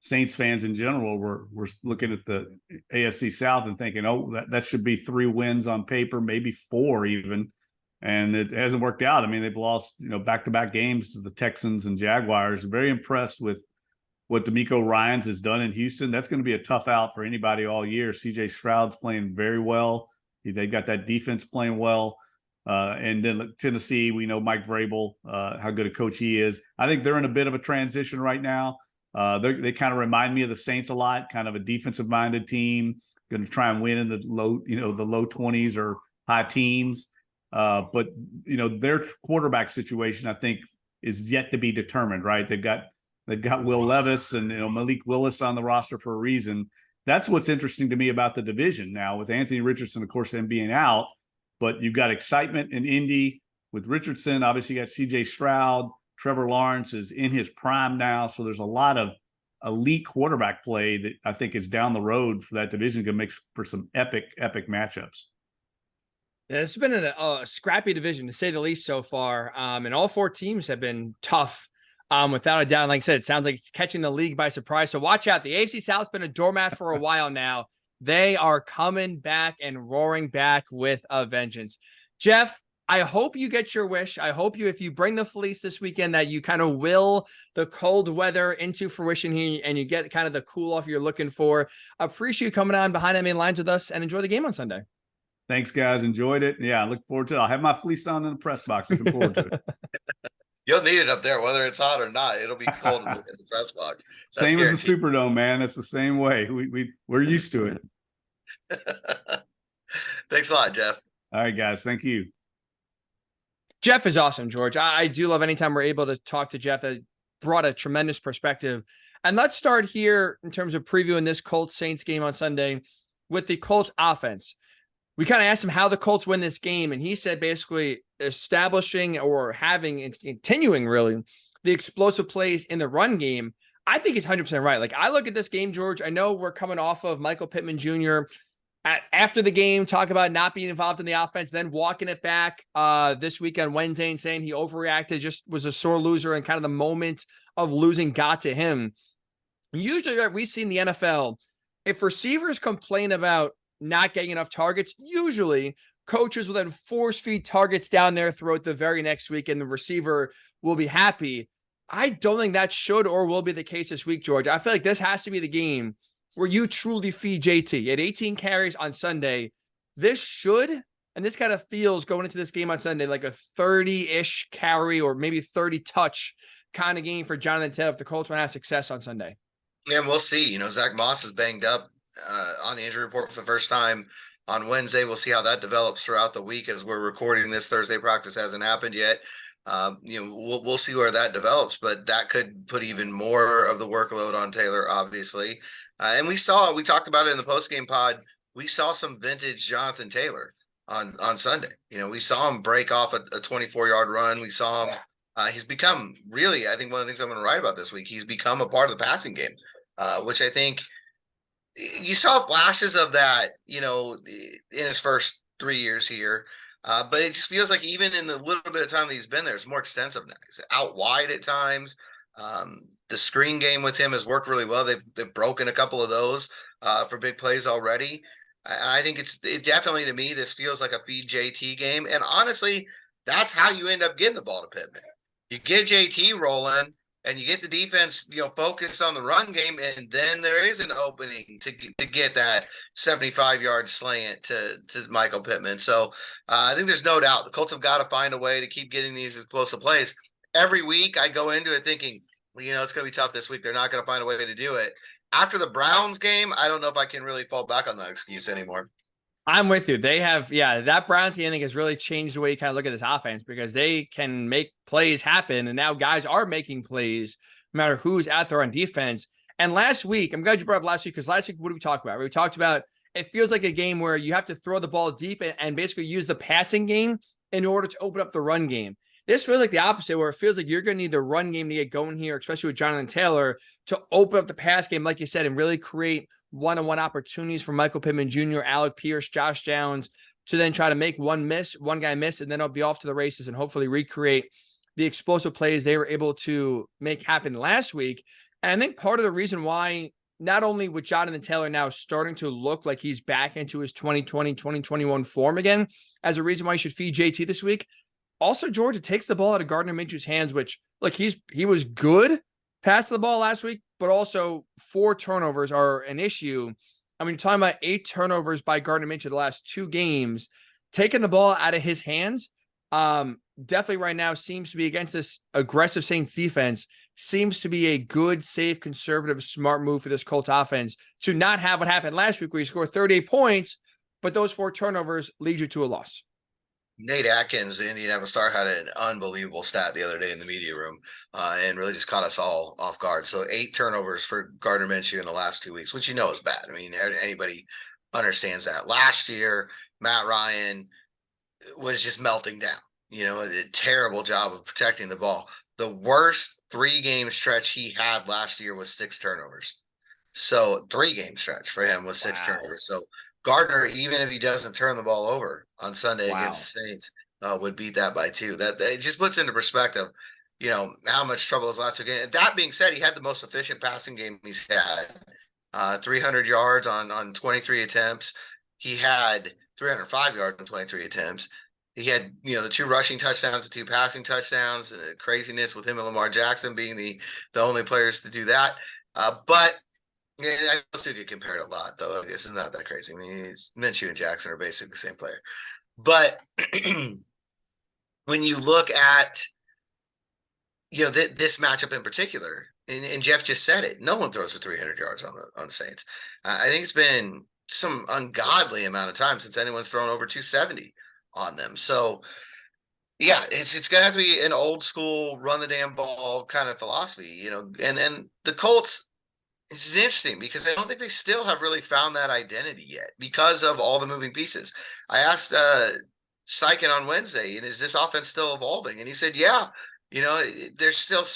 Saints fans in general were looking at the AFC South and thinking, oh, that should be 3 wins on paper, maybe 4 even. And it hasn't worked out. I mean, they've lost, back-to-back games to the Texans and Jaguars. Very impressed with what DeMeco Ryans has done in Houston. That's going to be a tough out for anybody all year. CJ Stroud's playing very well. They've got that defense playing well. And then Tennessee, we know Mike Vrabel, how good a coach he is. I think they're in a bit of a transition right now. They kind of remind me of the Saints a lot, kind of a defensive-minded team, going to try and win in the low 20s or high teens. But their quarterback situation, I think, is yet to be determined. Right? They've got Will Levis and Malik Willis on the roster for a reason. That's what's interesting to me about the division now, with Anthony Richardson, of course, him being out. But you've got excitement in Indy with Richardson. Obviously, you got C.J. Stroud. Trevor Lawrence is in his prime now. So there's a lot of elite quarterback play that I think is down the road for that division. Going to make for some epic matchups. Yeah, it's been a scrappy division, to say the least, so far. And all 4 teams have been tough, without a doubt. And like I said, it sounds like it's catching the league by surprise. So watch out. The AFC South's been a doormat for a while now. They are coming back and roaring back with a vengeance. Jeff, I hope you get your wish. I hope if you bring the fleece this weekend, that you kind of will the cold weather into fruition here and you get kind of the cool off you're looking for. I appreciate you coming on Behind Enemy Lines with us, and enjoy the game on Sunday. Thanks, guys. Enjoyed it. Yeah, I look forward to it. I'll have my fleece on in the press box. Looking forward to it. You'll need it up there, whether it's hot or not. It'll be cold in the press box. That's same guaranteed. As the Superdome, man. It's the same way. We're used to it. Thanks a lot, Jeff. All right, guys. Thank you. Jeff is awesome, George. I do love anytime we're able to talk to Jeff. That brought a tremendous perspective. And let's start here in terms of previewing this Colts Saints game on Sunday with the Colts offense. We kind of asked him how the Colts win this game, and he said basically establishing or having and continuing really the explosive plays in the run game. I think he's 100% right. Like, I look at this game, George, I know we're coming off of Michael Pittman Jr. After the game, talk about not being involved in the offense, then walking it back this week on Wednesday and saying he overreacted, just was a sore loser, and kind of the moment of losing got to him. Usually, we've seen the NFL, if receivers complain about not getting enough targets, usually coaches will then force feed targets down their throat the very next week, and the receiver will be happy. I don't think that should or will be the case this week, George. I feel like this has to be the game where you truly feed JT. At 18 carries on Sunday, this should, And this kind of feels going into this game on Sunday like a 30-ish carry or maybe 30 touch kind of game for Jonathan Taylor if the Colts want to have success on Sunday. Yeah, we'll see. Zach Moss is banged up on the injury report for the first time on Wednesday. We'll see how that develops throughout the week as we're recording this. Thursday practice hasn't happened yet. We'll see where that develops, but that could put even more of the workload on Taylor, obviously. And we talked about it in the postgame pod. We saw some vintage Jonathan Taylor on Sunday. We saw him break off a 24-yard run. We saw him. He's become really, I think one of the things I'm going to write about this week, he's become a part of the passing game, which I think you saw flashes of that, in his first 3 years here. But it just feels like even in the little bit of time that he's been there, it's more extensive now. He's out wide at times. The screen game with him has worked really well. They've broken a couple of those for big plays already. And I think it definitely, to me, this feels like a feed JT game. And honestly, that's how you end up getting the ball to Pittman. You get JT rolling and you get the defense, focused on the run game, and then there is an opening to get that 75-yard slant to Michael Pittman. So I think there's no doubt the Colts have got to find a way to keep getting these explosive plays. Every week I go into it thinking, it's going to be tough this week. They're not going to find a way to do it. After the Browns game, I don't know if I can really fall back on that excuse anymore. I'm with you. They have, that Browns game, I think, has really changed the way you kind of look at this offense because they can make plays happen. And now guys are making plays no matter who's out there on defense. And last week, I'm glad you brought up last week because last week, what did we talk about? We talked about it feels like a game where you have to throw the ball deep and basically use the passing game in order to open up the run game. This feels like the opposite, where it feels like you're going to need the run game to get going here, especially with Jonathan Taylor, to open up the pass game, like you said, and really create one-on-one opportunities for Michael Pittman Jr., Alec Pierce, Josh Downs, to then try to make one guy miss, and then I'll be off to the races and hopefully recreate the explosive plays they were able to make happen last week. And I think part of the reason why, not only with Jonathan Taylor now starting to look like he's back into his 2020, 2021 form again, as a reason why you should feed JT this week, also, Georgia takes the ball out of Gardner Minshew's hands, which, look, he was good passing the ball last week, but also 4 turnovers are an issue. I mean, you're talking about 8 turnovers by Gardner Minshew the last 2 games. Taking the ball out of his hands, definitely right now seems to be against this aggressive Saints defense, seems to be a good, safe, conservative, smart move for this Colts offense to not have what happened last week where you score 38 points, but those 4 turnovers lead you to a loss. Nate Atkins, the Indianapolis Star, had an unbelievable stat the other day in the media room and really just caught us all off guard. So 8 turnovers for Gardner Minshew in the last 2 weeks, which is bad. I mean, anybody understands that. Last year, Matt Ryan was just melting down, a terrible job of protecting the ball. The worst 3-game stretch he had last year was 6 turnovers. So 3-game stretch for him was 6 turnovers. So Gardner, even if he doesn't turn the ball over on Sunday against the Saints, would beat that by 2. That it just puts into perspective, how much trouble his last 2 games. That being said, he had the most efficient passing game he's had. 300 yards on 23 attempts. He had 305 yards on 23 attempts. He had, the 2 rushing touchdowns, the 2 passing touchdowns. Craziness with him and Lamar Jackson being the only players to do that. But yeah, I still get compared a lot, though. I guess it's not that crazy. I mean, Minshew and Jackson are basically the same player. But when you look at, this matchup in particular, and Jeff just said it, no one throws for 300 yards on the Saints. I think it's been some ungodly amount of time since anyone's thrown over 270 on them. So, yeah, it's going to have to be an old school run the damn ball kind of philosophy, and the Colts. This is interesting because I don't think they still have really found that identity yet because of all the moving pieces. I asked Sykin on Wednesday, and is this offense still evolving? And he said, yeah, there's still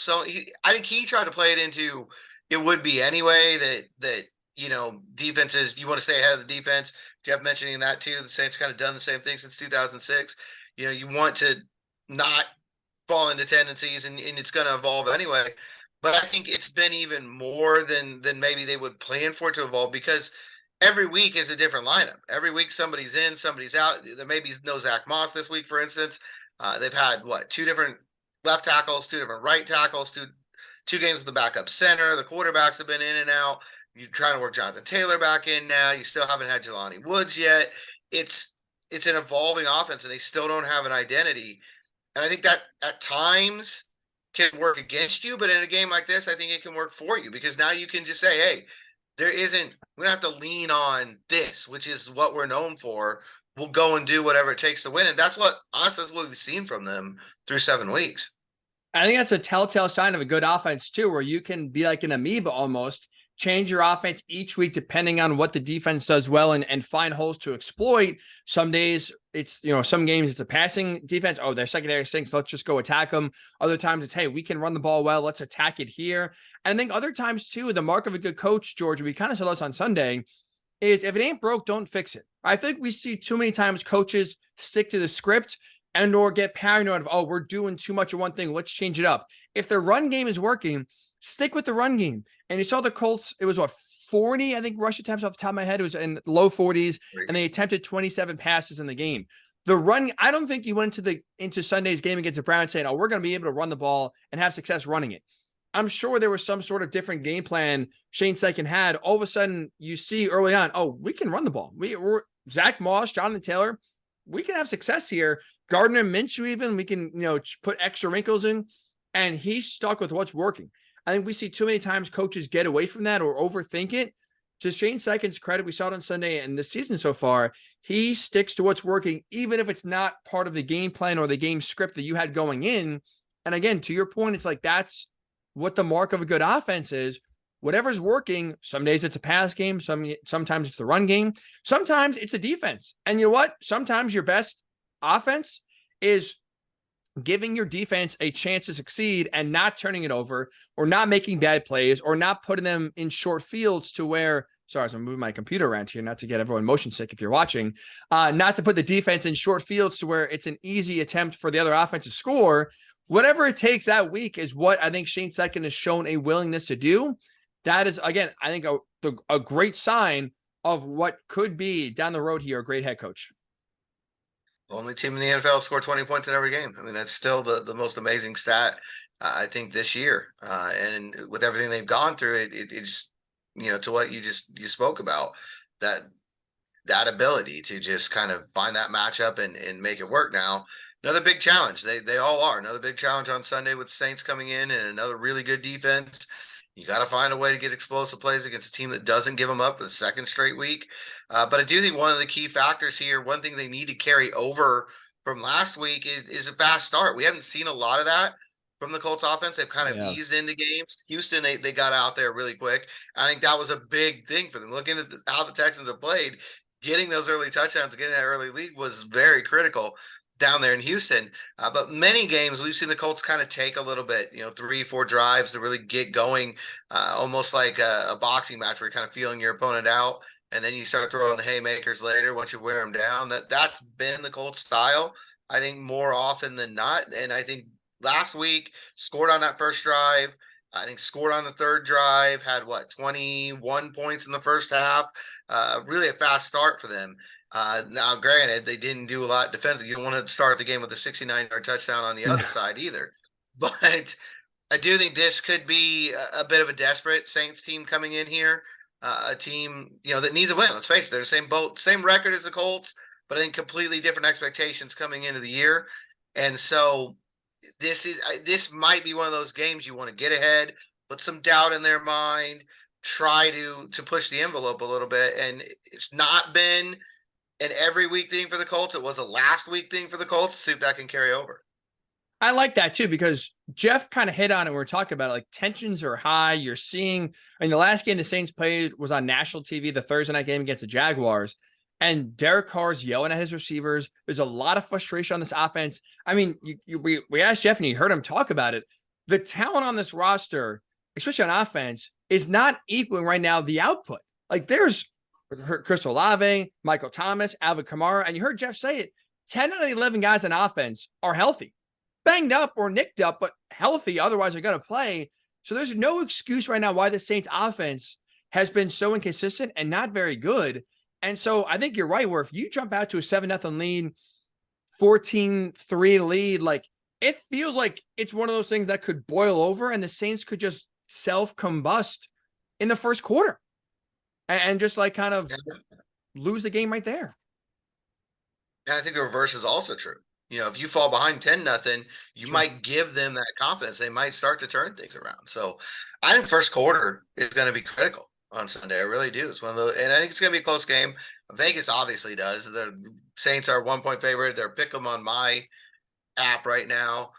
I think he tried to play it into it would be anyway that defenses, you want to stay ahead of the defense. Jeff mentioning that too. The Saints kind of done the same thing since 2006. You want to not fall into tendencies and it's going to evolve anyway. But I think it's been even more than maybe they would plan for it to evolve because every week is a different lineup. Every week somebody's in, somebody's out. There may be no Zach Moss this week, for instance. They've had, 2 different left tackles, 2 different right tackles, two games with the backup center. The quarterbacks have been in and out. You're trying to work Jonathan Taylor back in now. You still haven't had Jelani Woods yet. It's it's an evolving offense and they still don't have an identity. And I think that at times can work against you, but in a game like this, I think it can work for you because now you can just say, hey, we don't have to lean on this, which is what we're known for. We'll go and do whatever it takes to win. And that's what we've seen from them through 7 weeks. I think that's a telltale sign of a good offense too, where you can be like an amoeba almost, change your offense each week depending on what the defense does well and find holes to exploit. Some days it's, some games it's a passing defense. Oh, their secondary stinks. Let's just go attack them. Other times it's, hey, we can run the ball well. Let's attack it here. And I think other times too, the mark of a good coach, George, we kind of saw this on Sunday, is if it ain't broke, don't fix it. I think we see too many times coaches stick to the script and or get paranoid of, oh, we're doing too much of one thing. Let's change it up. If the run game is working, stick with the run game. And you saw the Colts, it was 40, I think, rush attempts off the top of my head. It was in low 40s, and they attempted 27 passes in the game. The run, I don't think you went into Sunday's game against the Browns saying, oh, we're going to be able to run the ball and have success running it. I'm sure there was some sort of different game plan Shane Steichen had. All of a sudden, you see early on, oh, we can run the ball. We're Zach Moss, Jonathan Taylor, we can have success here. Gardner Minshew even, we can, put extra wrinkles in, and he's stuck with what's working. I think we see too many times coaches get away from that or overthink it. To Shane Steichen's credit, we saw it on Sunday and this season so far, he sticks to what's working, even if it's not part of the game plan or the game script that you had going in. And again, to your point, it's like that's what the mark of a good offense is. Whatever's working, some days it's a pass game, sometimes it's the run game, sometimes it's a defense. And you know what? Sometimes your best offense is giving your defense a chance to succeed and not turning it over or not making bad plays or not putting them in short fields to where, sorry, I'm moving my computer around here, not to get everyone motion sick if you're watching, not to put the defense in short fields to where it's an easy attempt for the other offense to score. Whatever it takes that week is what I think Shane Steichen has shown a willingness to do. That is, again, I think a great sign of what could be down the road here, a great head coach. Only team in the NFL scored 20 points in every game. I mean, that's still the most amazing stat, I think, this year. And with everything they've gone through, it's, to what you spoke about, that ability to just kind of find that matchup and make it work now. Another big challenge. They all are. Another big challenge on Sunday with the Saints coming in and another really good defense. You got to find a way to get explosive plays against a team that doesn't give them up for the second straight week. But I do think one of the key factors here, one thing they need to carry over from last week is a fast start. We haven't seen a lot of that from the Colts offense. They've kind of eased into games. Houston, they got out there really quick. I think that was a big thing for them. Looking at how the Texans have played, getting those early touchdowns, getting that early lead was very critical down there in Houston. But many games we've seen the Colts kind of take a little bit, 3-4 drives to really get going, almost like a boxing match where you're kind of feeling your opponent out. And then you start throwing the haymakers later once you wear them down. That's been the Colts style, I think, more often than not. And I think last week scored on that first drive. I think scored on the third drive, had 21 points in the first half. Really a fast start for them. Now, granted, they didn't do a lot defensively. You don't want to start the game with a 69-yard touchdown on the other side either. But I do think this could be a bit of a desperate Saints team coming in here. A team, that needs a win. Let's face it, they're the same boat, same record as the Colts, but I think completely different expectations coming into the year. And so this might be one of those games you want to get ahead, put some doubt in their mind, try to push the envelope a little bit. And it's not been an every week thing for the Colts. It was a last week thing for the Colts. See if that can carry over. I like that too, because Jeff kind of hit on it when we were talking about it. Like, tensions are high. You're seeing, the last game the Saints played was on national TV, the Thursday night game against the Jaguars, and Derek Carr's yelling at his receivers. There's a lot of frustration on this offense. We asked Jeff and you heard him talk about it. The talent on this roster, especially on offense, is not equaling right now the output. Like, there's Chris Olave, Michael Thomas, Alvin Kamara, and you heard Jeff say it, 10 out of the 11 guys on offense are healthy. Banged up or nicked up, but healthy, otherwise they're going to play. So there's no excuse right now why the Saints offense has been so inconsistent and not very good. And so I think you're right, where if you jump out to a 7-0 lead, 14-3 lead, like, it feels like it's one of those things that could boil over and the Saints could just self-combust in the first quarter and just kind of lose the game right there. And I think the reverse is also true. If you fall behind 10-0, you Sure. might give them that confidence. They might start to turn things around. So I think first quarter is going to be critical on Sunday. I really do. It's one of those, and I think it's going to be a close game. Vegas obviously does. The Saints are 1-point favorite. They're pick 'em on my app right now.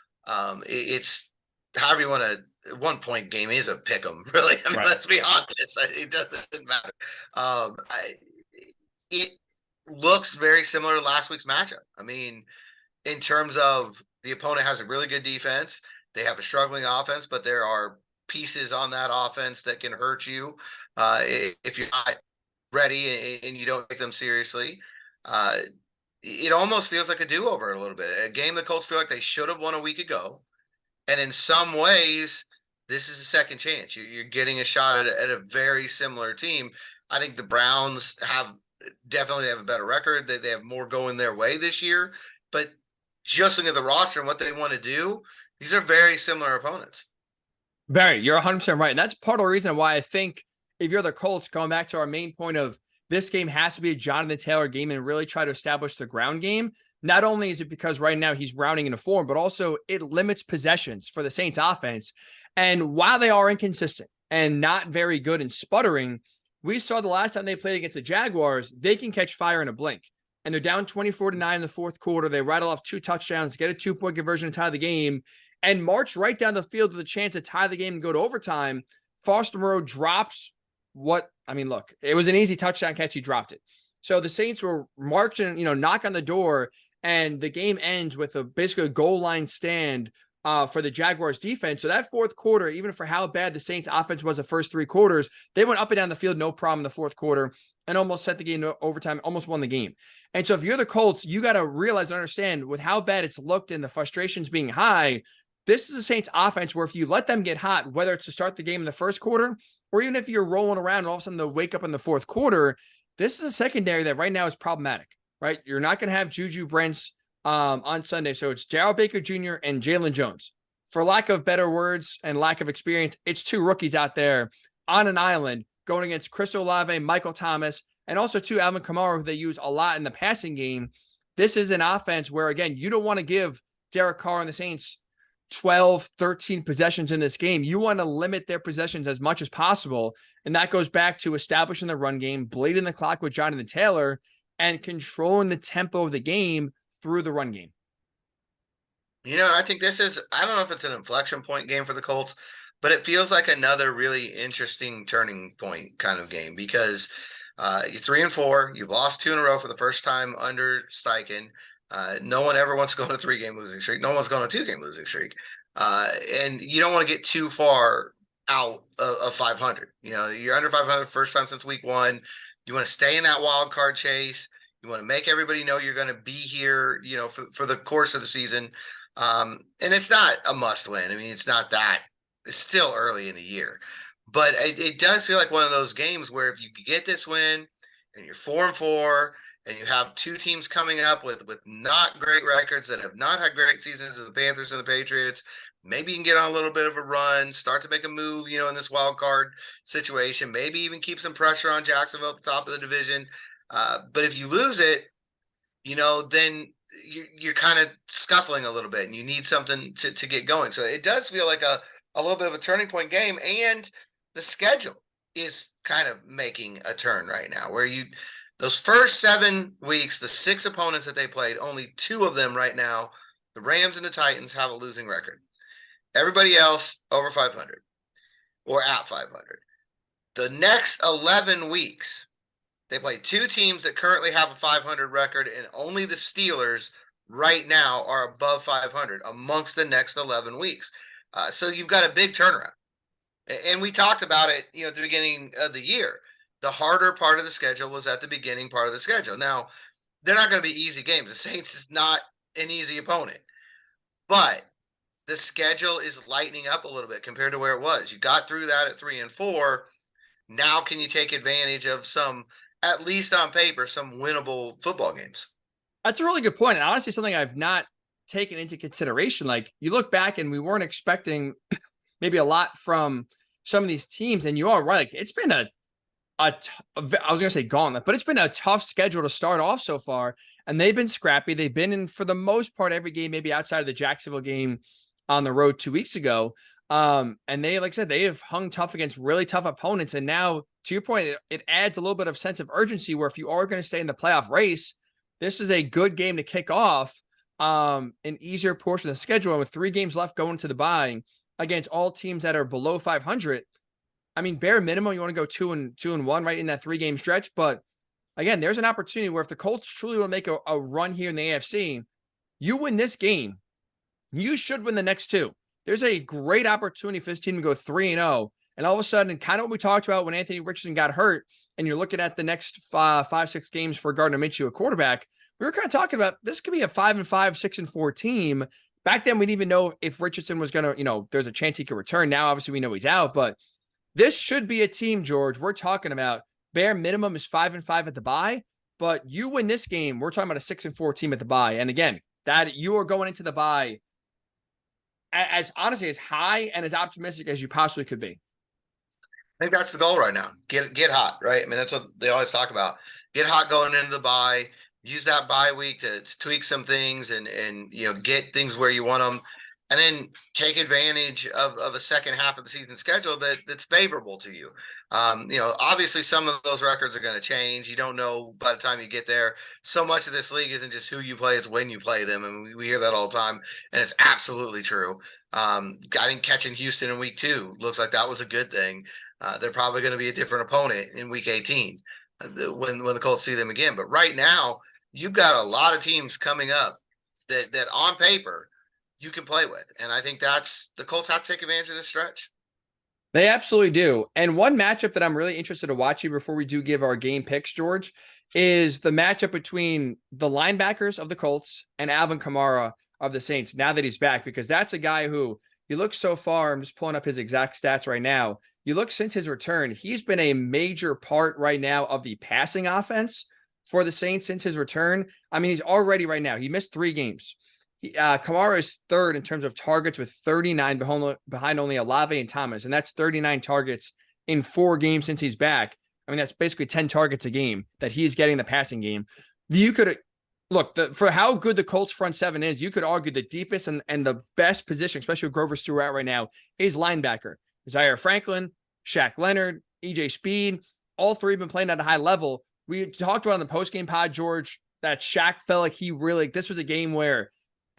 It's however you want to. 1-point game is a pick 'em, really. I mean, Right. let's be honest. It doesn't matter. It looks very similar to last week's matchup. I mean, in terms of the opponent has a really good defense, they have a struggling offense, but there are pieces on that offense that can hurt you if you're not ready and you don't take them seriously. Uh, it almost feels like a do-over a little bit. A game the Colts feel like they should have won a week ago, and in some ways, this is a second chance. You're getting a shot at a very similar team. I think the Browns definitely have a better record. They have more going their way this year, but just looking at the roster and what they want to do, these are very similar opponents. Barry, you're 100% right. And that's part of the reason why I think if you're the Colts, going back to our main point of this game has to be a Jonathan Taylor game and really try to establish the ground game. Not only is it because right now he's rounding into form, but also it limits possessions for the Saints offense. And while they are inconsistent and not very good in sputtering, we saw the last time they played against the Jaguars, they can catch fire in a blink. And they're down 24-9 in the fourth quarter. They rattle off 2 touchdowns, get a 2-point conversion to tie the game, and march right down the field with a chance to tie the game and go to overtime. Foster Moreau drops look, it was an easy touchdown catch. He dropped it. So the Saints were marching, knock on the door, and the game ends with basically a goal line stand for the Jaguars defense. So that fourth quarter, even for how bad the Saints offense was the first 3 quarters, they went up and down the field, no problem in the fourth quarter, and almost set the game to overtime, almost won the game. And so if you're the Colts, you got to realize and understand with how bad it's looked and the frustrations being high, this is a Saints offense where if you let them get hot, whether it's to start the game in the first quarter, or even if you're rolling around and all of a sudden they'll wake up in the fourth quarter, this is a secondary that right now is problematic, right? You're not going to have Juju Brents on Sunday. So it's Gerald Baker Jr. and Jalen Jones. For lack of better words and lack of experience, it's 2 rookies out there on an island going against Chris Olave, Michael Thomas, and also 2 Alvin Kamara, who they use a lot in the passing game. This is an offense where, again, you don't want to give Derek Carr and the Saints 12, 13 possessions in this game. You want to limit their possessions as much as possible. And that goes back to establishing the run game, bleeding the clock with Jonathan Taylor, and controlling the tempo of the game through the run game. I think this is, I don't know if it's an inflection point game for the Colts, but it feels like another really interesting turning point kind of game because you're 3-4. You've lost 2 in a row for the first time under Steichen. No one ever wants to go on a 3-game losing streak. No one's going on a 2-game losing streak. And you don't want to get too far out of 500. You're under 500 first time since week 1. You want to stay in that wild card chase. You want to make everybody know you're going to be here, for the course of the season. And it's not a must win. I mean, it's not that. It's still early in the year. But it does feel like one of those games where if you get this win and you're 4-4, and you have 2 teams coming up with not great records that have not had great seasons, the Panthers and the Patriots, maybe you can get on a little bit of a run, start to make a move, in this wild card situation, maybe even keep some pressure on Jacksonville at the top of the division. But if you lose it, then you're kind of scuffling a little bit and you need something to get going. So it does feel like a little bit of a turning point game, and the schedule is kind of making a turn right now where those first 7 weeks, the 6 opponents that they played, only 2 of them right now, the Rams and the Titans, have a losing record. Everybody else over 500 or at 500. The next 11 weeks, they play 2 teams that currently have a 500 record, and only the Steelers right now are above 500 amongst the next 11 weeks. So you've got a big turnaround. And we talked about it, at the beginning of the year. The harder part of the schedule was at the beginning part of the schedule. Now, they're not going to be easy games. The Saints is not an easy opponent. But the schedule is lightening up a little bit compared to where it was. You got through that at 3-4. Now can you take advantage of some, at least on paper, some winnable football games? That's a really good point. And honestly, something I've not taken into consideration. Like, you look back and we weren't expecting maybe a lot from some of these teams. And you are right. Like, it's been I was going to say gauntlet, but it's been a tough schedule to start off so far. and they've been scrappy. They've been in, for the most part, every game, maybe outside of the Jacksonville game on the road 2 weeks ago. And they, like I said, they have hung tough against really tough opponents. And now, to your point, it adds a little bit of sense of urgency where if you are going to stay in the playoff race, this is a good game to kick off an easier portion of the schedule. And with 3 games left going to the bye against all teams that are below 500, I mean, bare minimum, you want to go 2-1 right in that 3-game stretch. But again, there's an opportunity where if the Colts truly want to make a run here in the AFC, you win this game, you should win the next 2. There's a great opportunity for this team to go 3-0. And all of a sudden, kind of what we talked about when Anthony Richardson got hurt, and you're looking at the next 5-6 games for Gardner Minshew, a quarterback, we were kind of talking about this could be a 5-5, 6-4 team. Back then, we didn't even know if Richardson was going to, there's a chance he could return. Now, obviously, we know he's out, but this should be a team, George, we're talking about bare minimum is 5-5 at the bye, but you win this game, we're talking about a 6-4 team at the bye. And again, that you are going into the bye as honestly as high and as optimistic as you possibly could be. I think that's the goal right now. Get hot, right? I mean, that's what they always talk about. Get hot going into the bye. Use that bye week to tweak some things and get things where you want them, and then take advantage of a second half of the season schedule that's favorable to you. Obviously some of those records are going to change. You don't know by the time you get there. So much of this league isn't just who you play, it's when you play them. And we hear that all the time, and it's absolutely true. I think catching Houston in week 2 looks like that was a good thing. They're probably going to be a different opponent in week 18 when the Colts see them again. But right now, you've got a lot of teams coming up that on paper you can play with. And I think the Colts have to take advantage of this stretch. They absolutely do. And one matchup that I'm really interested to watch before we do give our game picks, George, is the matchup between the linebackers of the Colts and Alvin Kamara of the Saints now that he's back, because that's a guy who you look so far. I'm just pulling up his exact stats right now. You look since his return, he's been a major part right now of the passing offense for the Saints since his return. I mean, he's already right now, he missed 3 games. Kamara is third in terms of targets with 39 behind only Olave and Thomas. And that's 39 targets in 4 games since he's back. I mean, that's basically 10 targets a game that he's getting the passing game. You could look for how good the Colts front 7 is. You could argue the deepest and the best position, especially with Grover Stewart out right now, is linebacker. Zaire Franklin, Shaq Leonard, EJ Speed, all 3 have been playing at a high level. We talked about on the post-game pod, George, that Shaq felt like this was a game where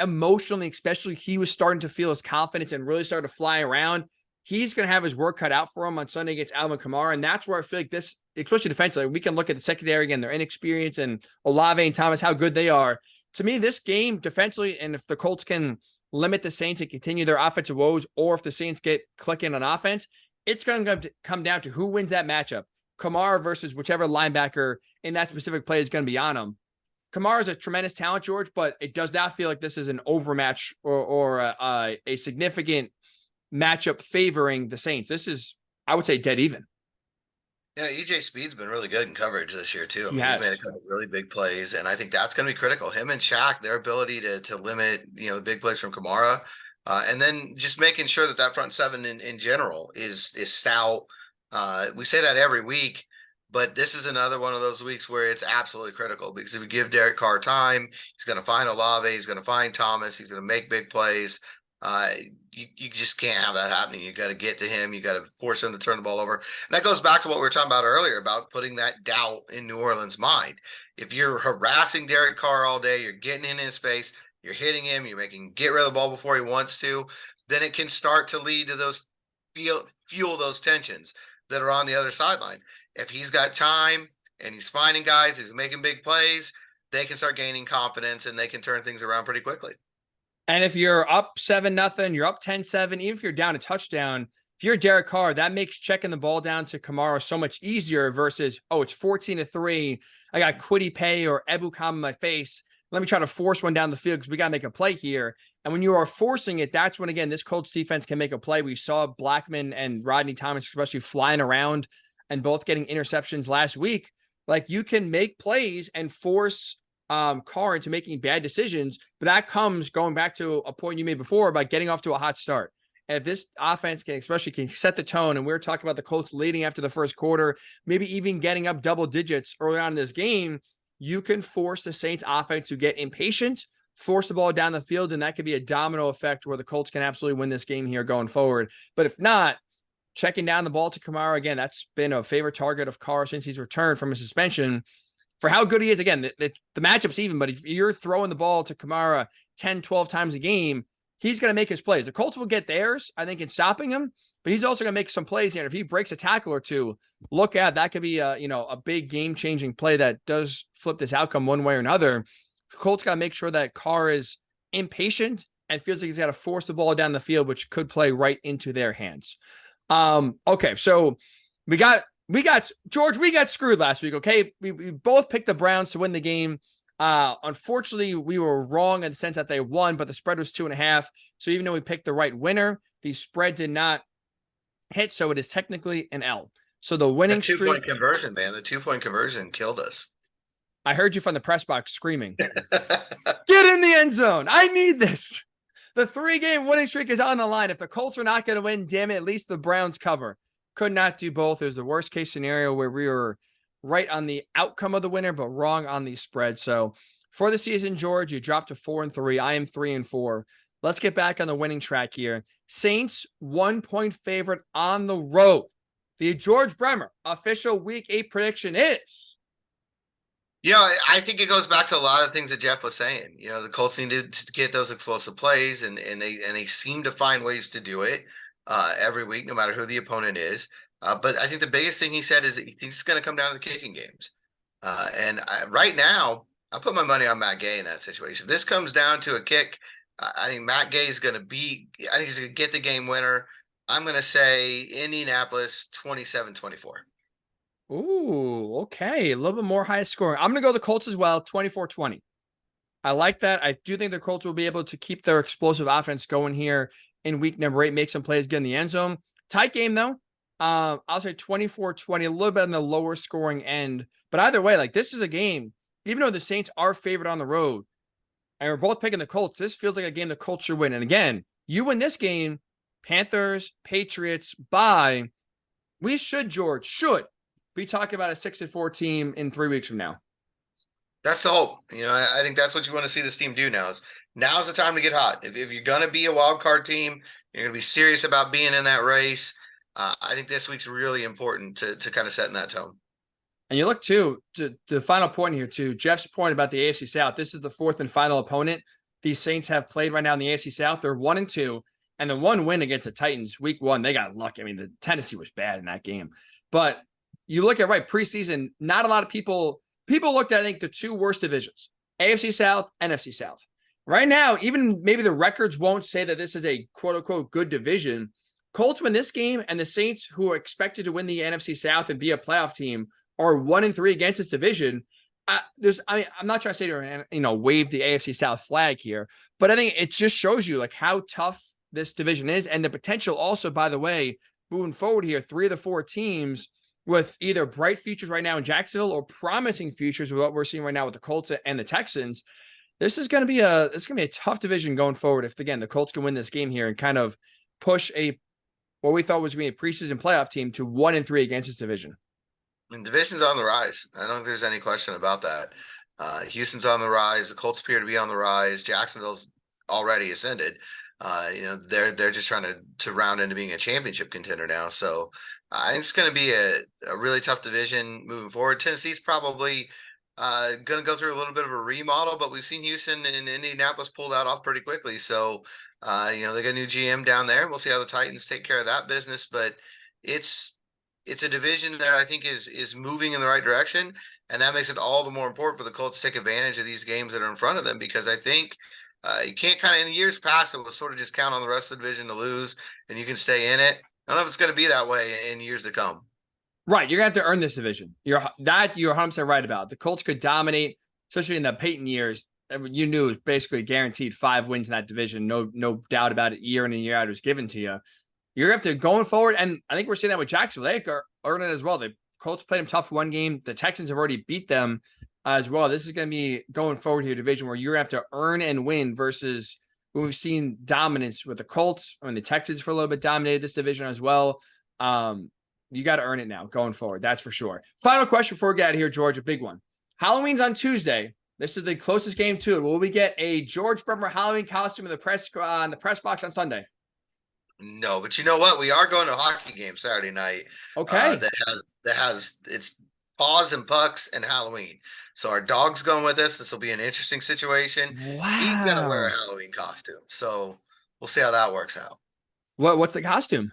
emotionally, especially, he was starting to feel his confidence and really started to fly around. He's going to have his work cut out for him on Sunday against Alvin Kamara. And that's where I feel like this, especially defensively, we can look at the secondary again, their inexperience, and Olave and Thomas, how good they are. To me, this game defensively, and if the Colts can limit the Saints and continue their offensive woes, or if the Saints get clicking on offense, it's going to come down to who wins that matchup. Kamara versus whichever linebacker in that specific play is going to be on him. Kamara is a tremendous talent, George, but it does not feel like this is an overmatch or a significant matchup favoring the Saints. This is, I would say, dead even. Yeah, EJ Speed's been really good in coverage this year too. He's made a couple really big plays, and I think that's going to be critical. Him and Shaq, their ability to limit the big plays from Kamara, and then just making sure that front 7 in general is stout. We say that every week, but this is another one of those weeks where it's absolutely critical, because if you give Derek Carr time, he's going to find Olave, he's going to find Thomas, he's going to make big plays. You just can't have that happening. You got to get to him. You got to force him to turn the ball over. And that goes back to what we were talking about earlier about putting that doubt in New Orleans' mind. If you're harassing Derek Carr all day, you're getting in his face, you're hitting him, you're making get rid of the ball before he wants to, then it can start to lead to those fuel those tensions that are on the other sideline. If he's got time and he's finding guys, he's making big plays, they can start gaining confidence and they can turn things around pretty quickly. And if you're up 7-0, you're up 10-7, even if you're down a touchdown, if you're Derek Carr, that makes checking the ball down to Kamara so much easier versus, it's 14-3. I got Kwity Paye or Ebukam in my face. Let me try to force one down the field because we got to make a play here. And when you are forcing it, that's when, again, this Colts defense can make a play. We saw Blackman and Rodney Thomas especially flying around and both getting interceptions last week. Like, you can make plays and force Carr into making bad decisions, but that comes going back to a point you made before about getting off to a hot start. And if this offense can set the tone, and we were talking about the Colts leading after the first quarter, maybe even getting up double digits early on in this game, you can force the Saints offense to get impatient, force the ball down the field, and that could be a domino effect where the Colts can absolutely win this game here going forward. But if not, checking down the ball to Kamara, again, that's been a favorite target of Carr since he's returned from his suspension. For how good he is, again, the matchup's even, but if you're throwing the ball to Kamara 10, 12 times a game, he's going to make his plays. The Colts will get theirs, I think, in stopping him, but he's also going to make some plays here. If he breaks a tackle or two, look at that could be a big game-changing play that does flip this outcome one way or another. The Colts got to make sure that Carr is impatient and feels like he's got to force the ball down the field, which could play right into their hands. Okay, so we got George, we got screwed last week. Okay, we both picked the Browns to win the game. Unfortunately, we were wrong in the sense that they won, but the spread was 2.5. So even though we picked the right winner, the spread did not hit. So it is technically an L. So the winning the 2-point conversion, man, the 2-point conversion killed us. I heard you from the press box screaming, "Get in the end zone! I need this." The 3-game winning streak is on the line. If the Colts are not going to win, damn it, at least the Browns cover. Could not do both. It was the worst case scenario where we were right on the outcome of the winner, but wrong on the spread. So for the season, George, you dropped to 4-3. I am 3-4. Let's get back on the winning track here. Saints 1-point favorite on the road. The George Bremer official week 8 prediction is. I think it goes back to a lot of things that Jeff was saying. The Colts needed to get those explosive plays, and they seem to find ways to do it every week, no matter who the opponent is. But I think the biggest thing he said is that he thinks it's going to come down to the kicking games. Right now, I'll put my money on Matt Gay in that situation. If this comes down to a kick, I think Matt Gay is going to I think he's going to get the game winner. I'm going to say Indianapolis 27-24. Ooh, okay. A little bit more high scoring. I'm going to go the Colts as well, 24-20. I like that. I do think the Colts will be able to keep their explosive offense going here in week number 8, make some plays, get in the end zone. Tight game, though. I'll say 24-20, a little bit on the lower scoring end. But either way, this is a game, even though the Saints are favored on the road, and we're both picking the Colts, this feels like a game the Colts should win. And again, you win this game, Panthers, Patriots, bye. We should be talking about a 6-4 team in 3 weeks from now. That's the hope. I think that's what you want to see this team do now. Now's the time to get hot. If you're going to be a wild card team, you're going to be serious about being in that race. I think this week's really important to kind of set in that tone. And you look, too, to the final point here, too, Jeff's point about the AFC South. This is the 4th and final opponent these Saints have played right now in the AFC South. They're 1-2, and the one win against the Titans, week 1, they got lucky. I mean, the Tennessee was bad in that game. But you look at, preseason, not a lot of people looked at, I think, the 2 worst divisions, AFC South, NFC South. Right now, even maybe the records won't say that this is a quote-unquote good division. Colts win this game, and the Saints, who are expected to win the NFC South and be a playoff team, are 1-3 against this division. I'm not trying to say to wave the AFC South flag here, but I think it just shows you how tough this division is, and the potential also, by the way, moving forward here, 3 of the 4 teams with either bright futures right now in Jacksonville or promising futures with what we're seeing right now with the Colts and the Texans. This is going to be a tough division going forward. If again the Colts can win this game here and kind of push what we thought was going to be a preseason playoff team to 1-3 against this division. And division's on the rise. I don't think there's any question about that. Houston's on the rise. The Colts appear to be on the rise. Jacksonville's already ascended. They're just trying to round into being a championship contender now. So I think it's going to be a really tough division moving forward. Tennessee's probably going to go through a little bit of a remodel, but we've seen Houston and Indianapolis pull that off pretty quickly. So, they got a new GM down there. We'll see how the Titans take care of that business, but it's a division that I think is moving in the right direction. And that makes it all the more important for the Colts to take advantage of these games that are in front of them, because I think you can't in the years past, it was sort of just count on the rest of the division to lose and you can stay in it. I don't know if it's going to be that way in years to come. Right. You're going to have to earn this division. You're 100% right about. The Colts could dominate, especially in the Peyton years. You knew it was basically guaranteed 5 wins in that division. No doubt about it. Year in and year out, it was given to you. You're going to have to going forward. And I think we're seeing that with Jacksonville. They are earning it as well. The Colts played them tough one game. The Texans have already beat them as well. This is going to be going forward here, division where you're going to have to earn and win versus when we've seen dominance with the Colts. I mean, the Texans for a little bit dominated this division as well. You got to earn it now going forward. That's for sure. Final question before we get out of here, George, a big one. Halloween's on Tuesday. This is the closest game to it. Will we get a George Bremer Halloween costume in the press box on Sunday? No, but you know what? We are going to a hockey game Saturday night. Okay. That has it's paws and pucks and Halloween. So our dog's going with us. This will be an interesting situation. Wow. He's gonna wear a Halloween costume. So we'll see how that works out. What's the costume?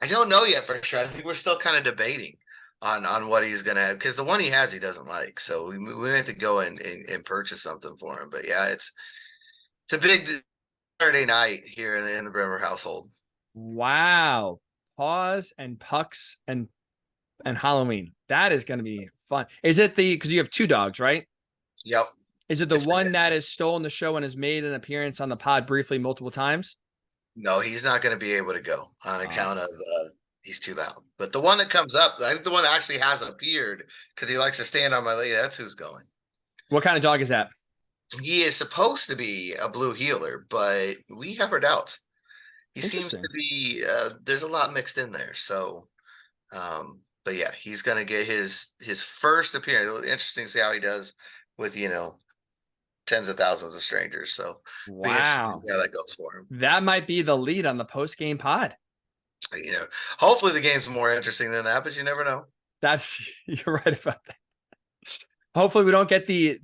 I don't know yet for sure. I think we're still kind of debating on what he's gonna have, because the one he has he doesn't like. So we have to go and purchase something for him. But yeah, it's a big Saturday night here in the Bremer household. Wow. Paws and pucks and Halloween. That is going to be fun. Is it because you have 2 dogs, right? Yep. Is it the one that has stolen the show and has made an appearance on the pod briefly multiple times? No, he's not going to be able to go on account of he's too loud. But the one that comes up, I think the one that actually has appeared because he likes to stand on my leg, that's who's going. What kind of dog is that? He is supposed to be a blue heeler, but we have our doubts. He seems to be there's a lot mixed in there. So but yeah, he's gonna get his first appearance. It'll be interesting to see how he does with tens of thousands of strangers. So wow, yeah, that goes for him. That might be the lead on the post game pod. Hopefully the game's more interesting than that, but you never know. You're right about that. Hopefully we don't get the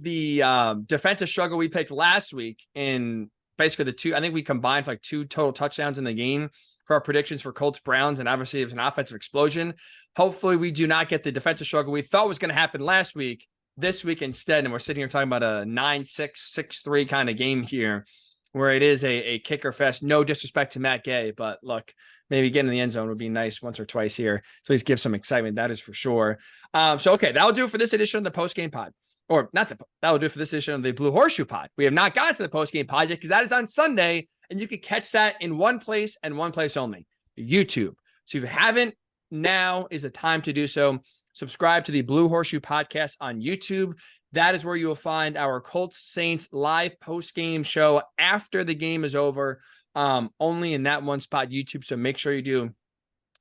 defensive struggle we picked last week in basically the 2. I think we combined for like 2 total touchdowns in the game for our predictions for Colts Browns, and obviously it was an offensive explosion. Hopefully we do not get the defensive struggle we thought was going to happen last week this week instead, and we're sitting here talking about a 9-6, 6-3 kind of game here where it is a kicker fest. No disrespect to Matt Gay, but look, maybe getting in the end zone would be nice once or twice here. So please give some excitement. That is for sure. Okay, that'll do it for this edition of the post-game pod. Or not that will do it for this edition of the Blue Horseshoe pod. We have not gotten to the post-game pod yet because that is on Sunday, and you can catch that in one place and one place only, YouTube. So if you haven't, now is the time to do so. Subscribe to the Blue Horseshoe podcast on YouTube. That is where you will find our Colts Saints live post-game show after the game is over, only in that one spot, YouTube. So make sure you do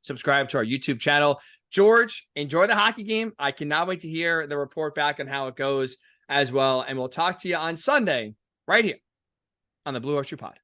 subscribe to our YouTube channel. George, enjoy the hockey game. I cannot wait to hear the report back on how it goes as well. And we'll talk to you on Sunday right here on the Blue Horseshoe Pod.